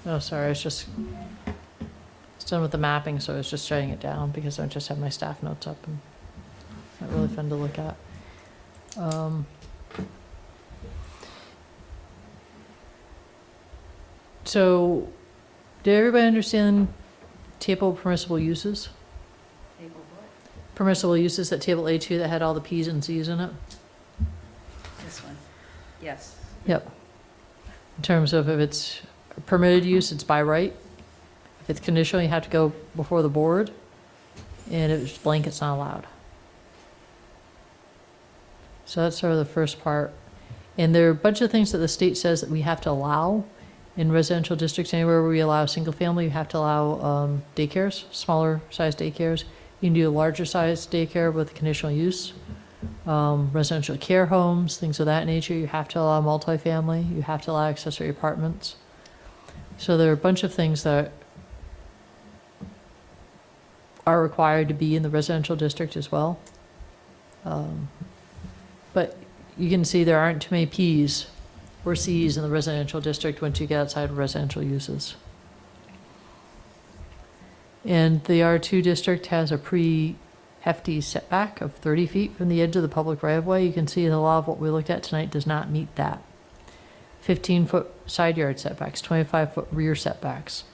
[SPEAKER 2] Oh, sorry, it's done with the mapping, so I was just writing it down because I just have my staff notes up and it's not really fun to look at. So, did everybody understand table of permissible uses?
[SPEAKER 3] Table what?
[SPEAKER 2] Permissible uses, that table A2 that had all the Ps and Cs in it?
[SPEAKER 3] This one? Yes.
[SPEAKER 2] Yep. In terms of if it's permitted use, it's by right. If it's conditional, you have to go before the board. And if it's blank, it's not allowed. So that's sort of the first part. And there are a bunch of things that the state says that we have to allow in residential districts. Anywhere where we allow single family, you have to allow daycares, smaller sized daycares. You can do a larger sized daycare with conditional use. Residential care homes, things of that nature, you have to allow multifamily, you have to allow accessory apartments. So there are a bunch of things that are required to be in the residential district as well. But you can see there aren't too many Ps or Cs in the residential district once you get outside of residential uses. And the R2 district has a pretty hefty setback of 30 feet from the edge of the public right-of-way. You can see a lot of what we looked at tonight does not meet that. 15-foot side yard setbacks, 25-foot rear setbacks.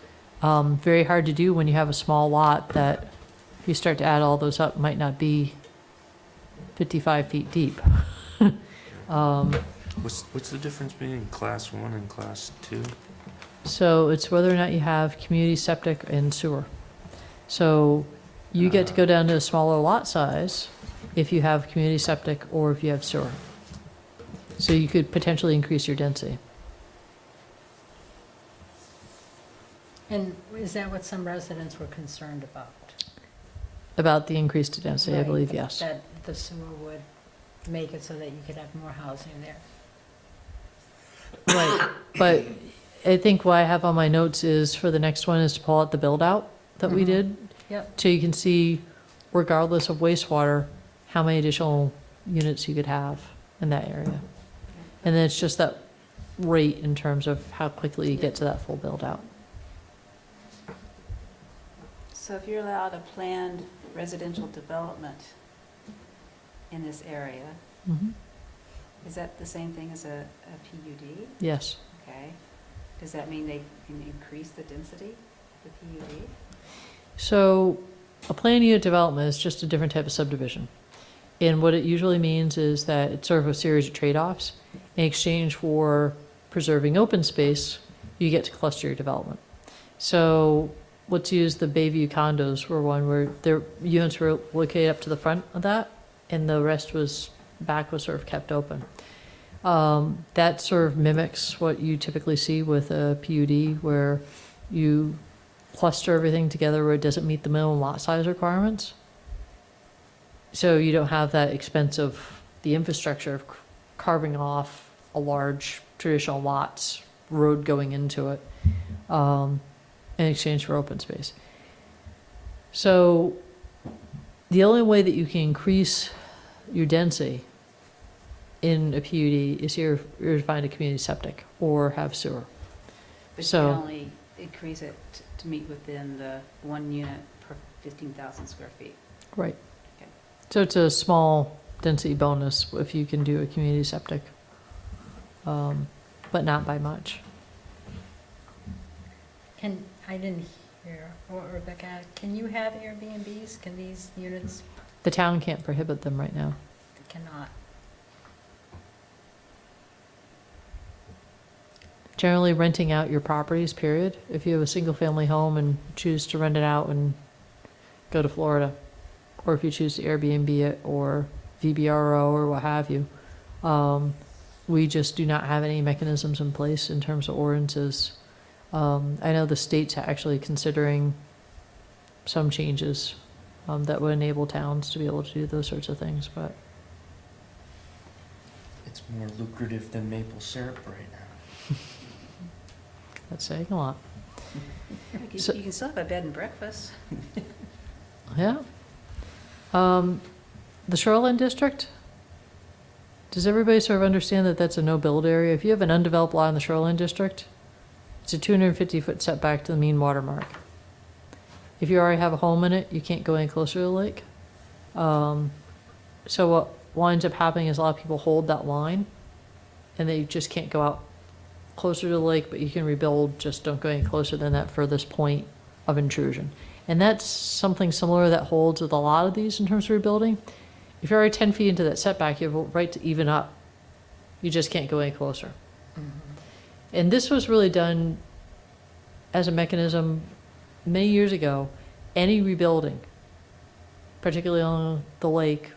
[SPEAKER 2] Very hard to do when you have a small lot that, if you start to add all those up, might not be 55 feet deep.
[SPEAKER 6] What's the difference between class 1 and class 2?
[SPEAKER 2] So it's whether or not you have community septic and sewer. So you get to go down to a smaller lot size if you have community septic or if you have sewer. So you could potentially increase your density.
[SPEAKER 4] And is that what some residents were concerned about?
[SPEAKER 2] About the increased density, I
[SPEAKER 4] Right,
[SPEAKER 2] believe, yes.
[SPEAKER 4] That the sewer would make it so that you could have more housing there.
[SPEAKER 2] Right, but I think what I have on my notes is for the next one is to pull out the build out that we
[SPEAKER 4] Mhm.
[SPEAKER 2] did.
[SPEAKER 4] Yep.
[SPEAKER 2] So you can see, regardless of wastewater, how many additional units you could have in that area. And then it's just that rate in terms of how quickly you get to that full build out.
[SPEAKER 3] So if you're allowed a planned residential development in this area,
[SPEAKER 2] Mhm.
[SPEAKER 3] is that the same thing as a PUD?
[SPEAKER 2] Yes.
[SPEAKER 3] Okay. Does that mean they can increase the density of the PUD?
[SPEAKER 2] So a planned unit development is just a different type of subdivision. And what it usually means is that it's sort of a series of trade-offs. In exchange for preserving open space, you get to cluster your development. So let's use the Bayview condos were one where their units were located up to the front of that, and the rest was back was sort of kept open. That sort of mimics what you typically see with a PUD, where you cluster everything together where it doesn't meet the minimum lot size requirements. So you don't have that expense of the infrastructure of carving off a large traditional lots, road going into it, in exchange for open space. So the only way that you can increase your density in a PUD is here to find a community septic or have sewer.
[SPEAKER 3] But you
[SPEAKER 2] So-
[SPEAKER 3] can only increase it to meet within the 1 unit per 15,000 square feet.
[SPEAKER 2] Right.
[SPEAKER 3] Okay.
[SPEAKER 2] So it's a small density bonus if you can do a community septic, but not by much.
[SPEAKER 4] I didn't hear, Rebecca, can you have Airbnbs? Can these units,
[SPEAKER 2] The town can't prohibit them right now.
[SPEAKER 4] cannot?
[SPEAKER 2] Generally renting out your properties, period. If you have a single-family home and choose to rent it out and go to Florida, or if you choose to Airbnb it or VBRO or what have you, we just do not have any mechanisms in place in terms of ordinances. I know the state's actually considering some changes that would enable towns to be able to do those sorts of things, but
[SPEAKER 7] It's more lucrative than maple syrup right now.
[SPEAKER 2] that's saying a lot. So-
[SPEAKER 3] You can still have a bed and breakfast.
[SPEAKER 2] Yeah. The shoreline district, does everybody sort of understand that that's a no-build area? If you have an undeveloped lot in the shoreline district, it's a 250-foot setback to the mean water mark. If you already have a home in it, you can't go any closer to the lake. So what winds up happening is a lot of people hold that line, and they just can't go out closer to the lake, but you can rebuild, just don't go any closer than that furthest point of intrusion. And that's something similar that holds with a lot of these in terms of rebuilding. If you're already 10 feet into that setback, you have a right to even up. You just can't go any closer. And this was really done as a mechanism many years ago. Any rebuilding, particularly on the lake,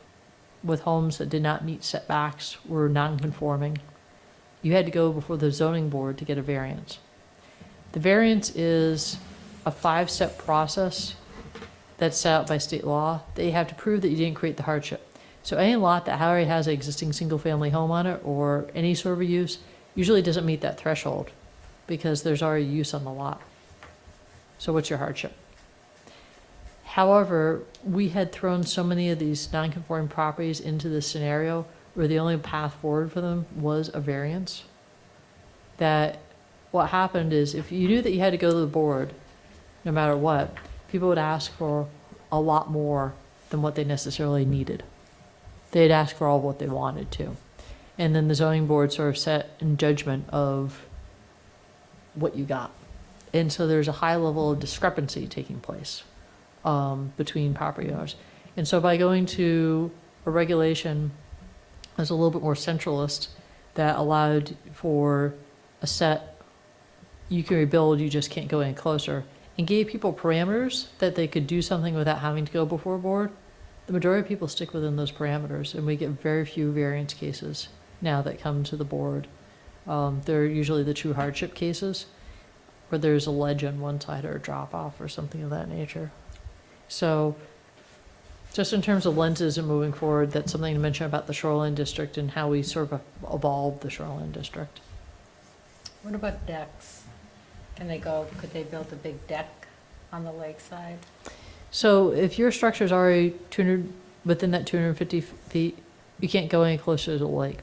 [SPEAKER 2] with homes that did not meet setbacks, were non-conforming, you had to go before the zoning board to get a variance. The variance is a 5-step process that's set out by state law. They have to prove that you didn't create the hardship. So any lot that already has an existing single-family home on it, or any sort of use, usually doesn't meet that threshold because there's already use on the lot. So what's your hardship? However, we had thrown so many of these non-conforming properties into this scenario where the only path forward for them was a variance, that what happened is if you knew that you had to go to the board, no matter what, people would ask for a lot more than what they necessarily needed. They'd ask for all what they wanted to. And then the zoning board sort of set in judgment of what you got. And so there's a high level of discrepancy taking place between property owners. And so by going to a regulation that's a little bit more centralist, that allowed for a set, you can rebuild, you just can't go any closer, and gave people parameters that they could do something without having to go before a board, the majority of people stick within those parameters, and we get very few variance cases now that come to the board. They're usually the true hardship cases, where there's a ledge on one side or a drop-off or something of that nature. So just in terms of lenses and moving forward, that's something to mention about the shoreline district and how we sort of evolved the shoreline district.
[SPEAKER 4] What about decks? Could they build a big deck on the lakeside?
[SPEAKER 2] So if your structure's already 200, within that 250 feet, you can't go any closer to the lake.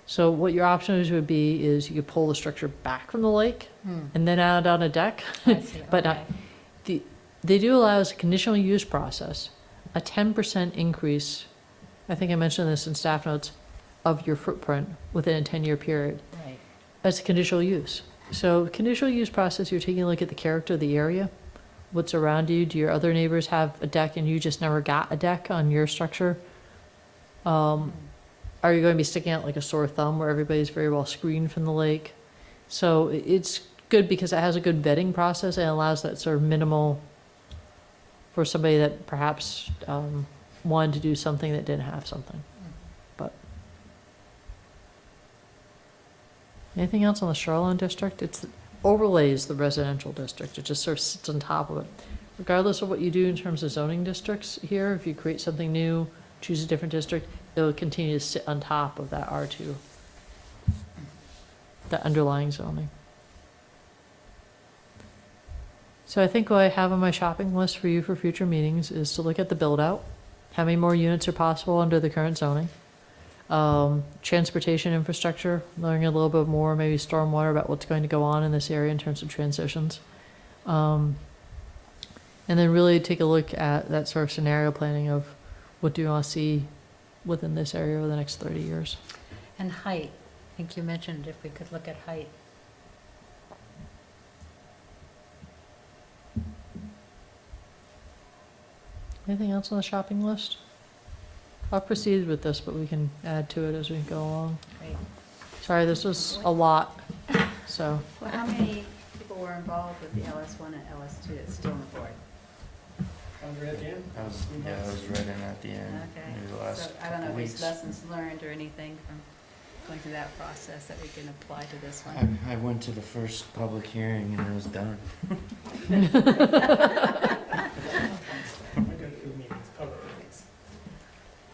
[SPEAKER 2] So what your options would be is you could pull the structure back from the lake and then add on a deck.
[SPEAKER 4] I see,
[SPEAKER 2] But
[SPEAKER 4] okay.
[SPEAKER 2] they do allow as a conditional use process, a 10% increase, I think I mentioned this in staff notes, of your footprint within a 10-year period
[SPEAKER 4] Right.
[SPEAKER 2] as a conditional use. So conditional use process, you're taking a look at the character of the area, what's around you. Do your other neighbors have a deck and you just never got a deck on your structure? Are you going to be sticking out like a sore thumb where everybody's very well screened from the lake? So it's good because it has a good vetting process and allows that sort of minimal for somebody that perhaps wanted to do something that didn't have something. But anything else on the shoreline district? It's overlays the residential district. It just sort of sits on top of it. Regardless of what you do in terms of zoning districts here, if you create something new, choose a different district, it'll continue to sit on top of that R2, that underlying zoning. So I think what I have on my shopping list for you for future meetings is to look at the build-out, how many more units are possible under the current zoning, transportation infrastructure, learning a little bit more, maybe stormwater, about what's going to go on in this area in terms of transitions. And then really take a look at that sort of scenario planning of what do you want to see within this area over the next 30 years.
[SPEAKER 4] And height, I think you mentioned if we could look at height.
[SPEAKER 2] Anything else on the shopping list? I'll proceed with this, but we can add to it as we go along.
[SPEAKER 4] Great.
[SPEAKER 2] Sorry, this was a lot, so.
[SPEAKER 3] Well, how many people were involved with the LS1 and LS2 that's still on the board?
[SPEAKER 1] Andre at the end?
[SPEAKER 7] I was right in at the end,
[SPEAKER 3] Okay.
[SPEAKER 7] maybe the last
[SPEAKER 3] So I don't know
[SPEAKER 7] couple
[SPEAKER 3] if
[SPEAKER 7] weeks.
[SPEAKER 3] there's lessons learned or anything from going through that process that we can apply to this one.
[SPEAKER 7] I went to the first public hearing and it was done.
[SPEAKER 1] I went to a few meetings, public meetings,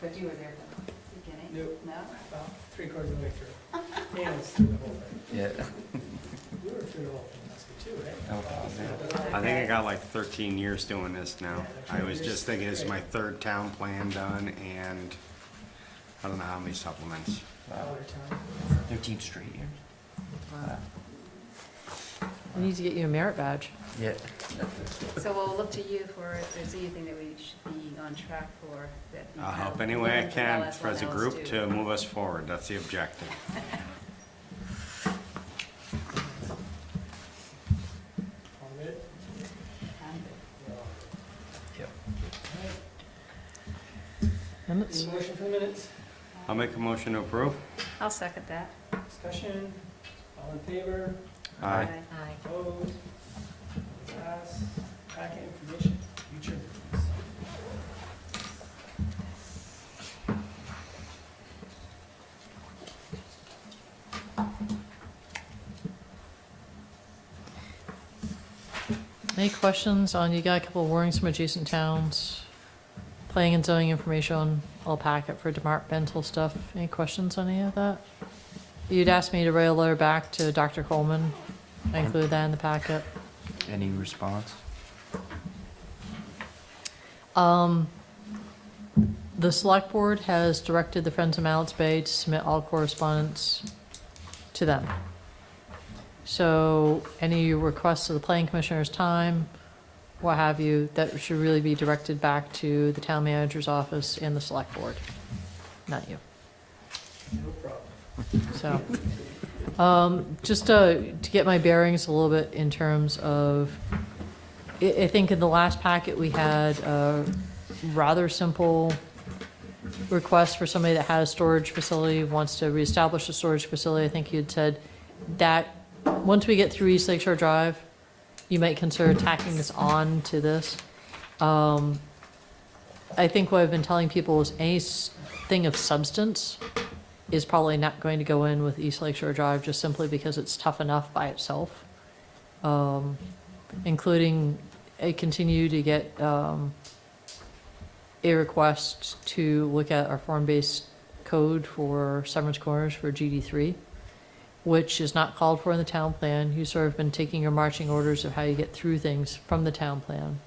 [SPEAKER 3] But you were there from the beginning?
[SPEAKER 1] Nope.
[SPEAKER 3] No?
[SPEAKER 1] about 3/4 of the way through. And it's through the whole thing.
[SPEAKER 7] Yeah.
[SPEAKER 1] We were through the whole thing. obviously, too, right?
[SPEAKER 7] Oh, yeah.
[SPEAKER 5] I think I got like 13 years doing this now. I was just thinking this is my third town plan done, and I don't know how many supplements.
[SPEAKER 7] Wow.
[SPEAKER 1] Other town.
[SPEAKER 7] 13 straight years. Wow.
[SPEAKER 2] We need to get you a merit badge.
[SPEAKER 7] Yeah.
[SPEAKER 3] So we'll look to you for if there's anything that we should be on track for that. you
[SPEAKER 5] I'll
[SPEAKER 3] have
[SPEAKER 5] help any way I
[SPEAKER 3] willing to
[SPEAKER 5] can
[SPEAKER 3] let us
[SPEAKER 5] as a
[SPEAKER 3] know
[SPEAKER 5] group
[SPEAKER 3] too.
[SPEAKER 5] to move us forward. That's the objective.
[SPEAKER 1] All good?
[SPEAKER 7] Yep.
[SPEAKER 2] Minutes?
[SPEAKER 1] Any motion for the minutes?
[SPEAKER 5] I'll make a motion to approve.
[SPEAKER 3] I'll second that.
[SPEAKER 1] Discussion, all in favor,
[SPEAKER 5] Aye.
[SPEAKER 4] Aye.
[SPEAKER 1] opposed? Pass. Packet information, future meetings.
[SPEAKER 2] Any questions on, you got a couple of warnings from adjacent towns, planning and zoning information, all packet for departmental stuff. Any questions on any of that? You'd asked me to write a letter back to Dr. Coleman. I included that in the packet.
[SPEAKER 7] Any response?
[SPEAKER 2] The select board has directed the Friends of Mallets Bay to submit all correspondence to them. So any requests of the planning commissioner's time, what have you, that should really be directed back to the town manager's office and the select board, not you.
[SPEAKER 1] No problem.
[SPEAKER 2] So, just to get my bearings a little bit in terms of, I think in the last packet, we had a rather simple request for somebody that had a storage facility, wants to reestablish a storage facility. I think you'd said that, once we get through East Lake Shore Drive, you might consider tacking this on to this. I think what I've been telling people is anything of substance is probably not going to go in with East Lake Shore Drive, just simply because it's tough enough by itself. Including, I continue to get a request to look at our form-based code for Severance Corners for GD3, which is not called for in the town plan. You sort of been taking your marching orders of how you get through things from the town plan.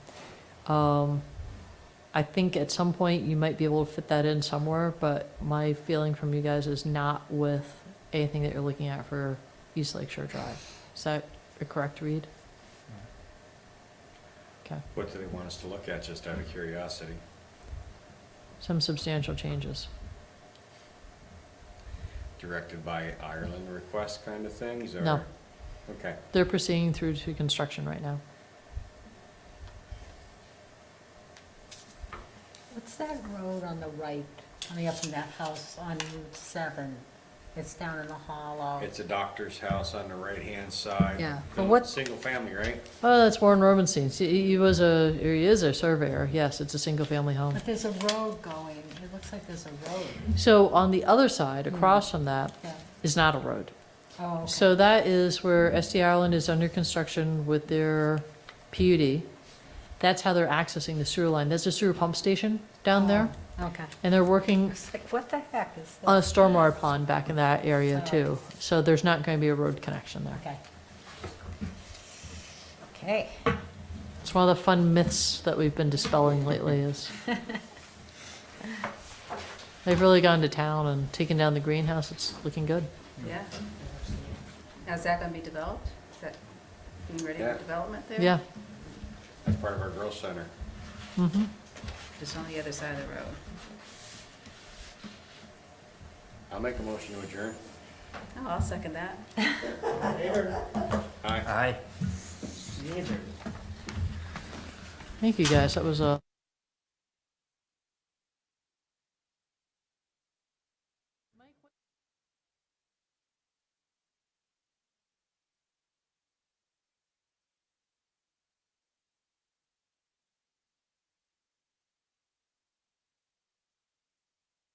[SPEAKER 2] I think at some point you might be able to fit that in somewhere, but my feeling from you guys is not with anything that you're looking at for East Lake Shore Drive. Is that a correct read? Okay,
[SPEAKER 5] What do they want us to look at, just out of curiosity?
[SPEAKER 2] some substantial changes.
[SPEAKER 5] Directed by Ireland request kind of things, or?
[SPEAKER 2] No.
[SPEAKER 5] Okay.
[SPEAKER 2] They're proceeding through to construction right now.
[SPEAKER 4] What's that road on the right, coming up from that house on Route 7? It's down in the hollow.
[SPEAKER 5] It's a doctor's house on the right-hand side.
[SPEAKER 4] Yeah, but what-
[SPEAKER 5] Single family, right?
[SPEAKER 2] Oh, that's Warren Robinson. He is a surveyor. Yes, it's a single-family home.
[SPEAKER 4] But there's a road going, it looks like there's a road.
[SPEAKER 2] So on the other side, across from that,
[SPEAKER 4] Yeah.
[SPEAKER 2] is not a road.
[SPEAKER 4] Oh, okay.
[SPEAKER 2] So that is where SD Ireland is under construction with their PUD. That's how they're accessing the sewer line. There's a sewer pump station down there,
[SPEAKER 4] Okay.
[SPEAKER 2] and they're working
[SPEAKER 4] It's like, what the heck is
[SPEAKER 2] on a
[SPEAKER 4] that?
[SPEAKER 2] stormwater pond back in that area too. So there's not going to be a road connection there.
[SPEAKER 4] Okay. Okay.
[SPEAKER 2] It's one of the fun myths that we've been dispelling lately is they've really gone to town and taken down the greenhouse. It's looking good.
[SPEAKER 3] Yeah. Now, is that gonna be developed? Is that being ready
[SPEAKER 5] Yeah.
[SPEAKER 3] for development there?
[SPEAKER 2] Yeah.
[SPEAKER 5] That's part of our growth center.
[SPEAKER 2] Mm-hmm.
[SPEAKER 3] Just on the other side of the road.
[SPEAKER 5] I'll make a motion to adjourn.
[SPEAKER 3] Oh, I'll second that.
[SPEAKER 1] Favor?
[SPEAKER 5] Aye.
[SPEAKER 7] Aye.
[SPEAKER 1] Neither.
[SPEAKER 2] Thank you, guys. That was a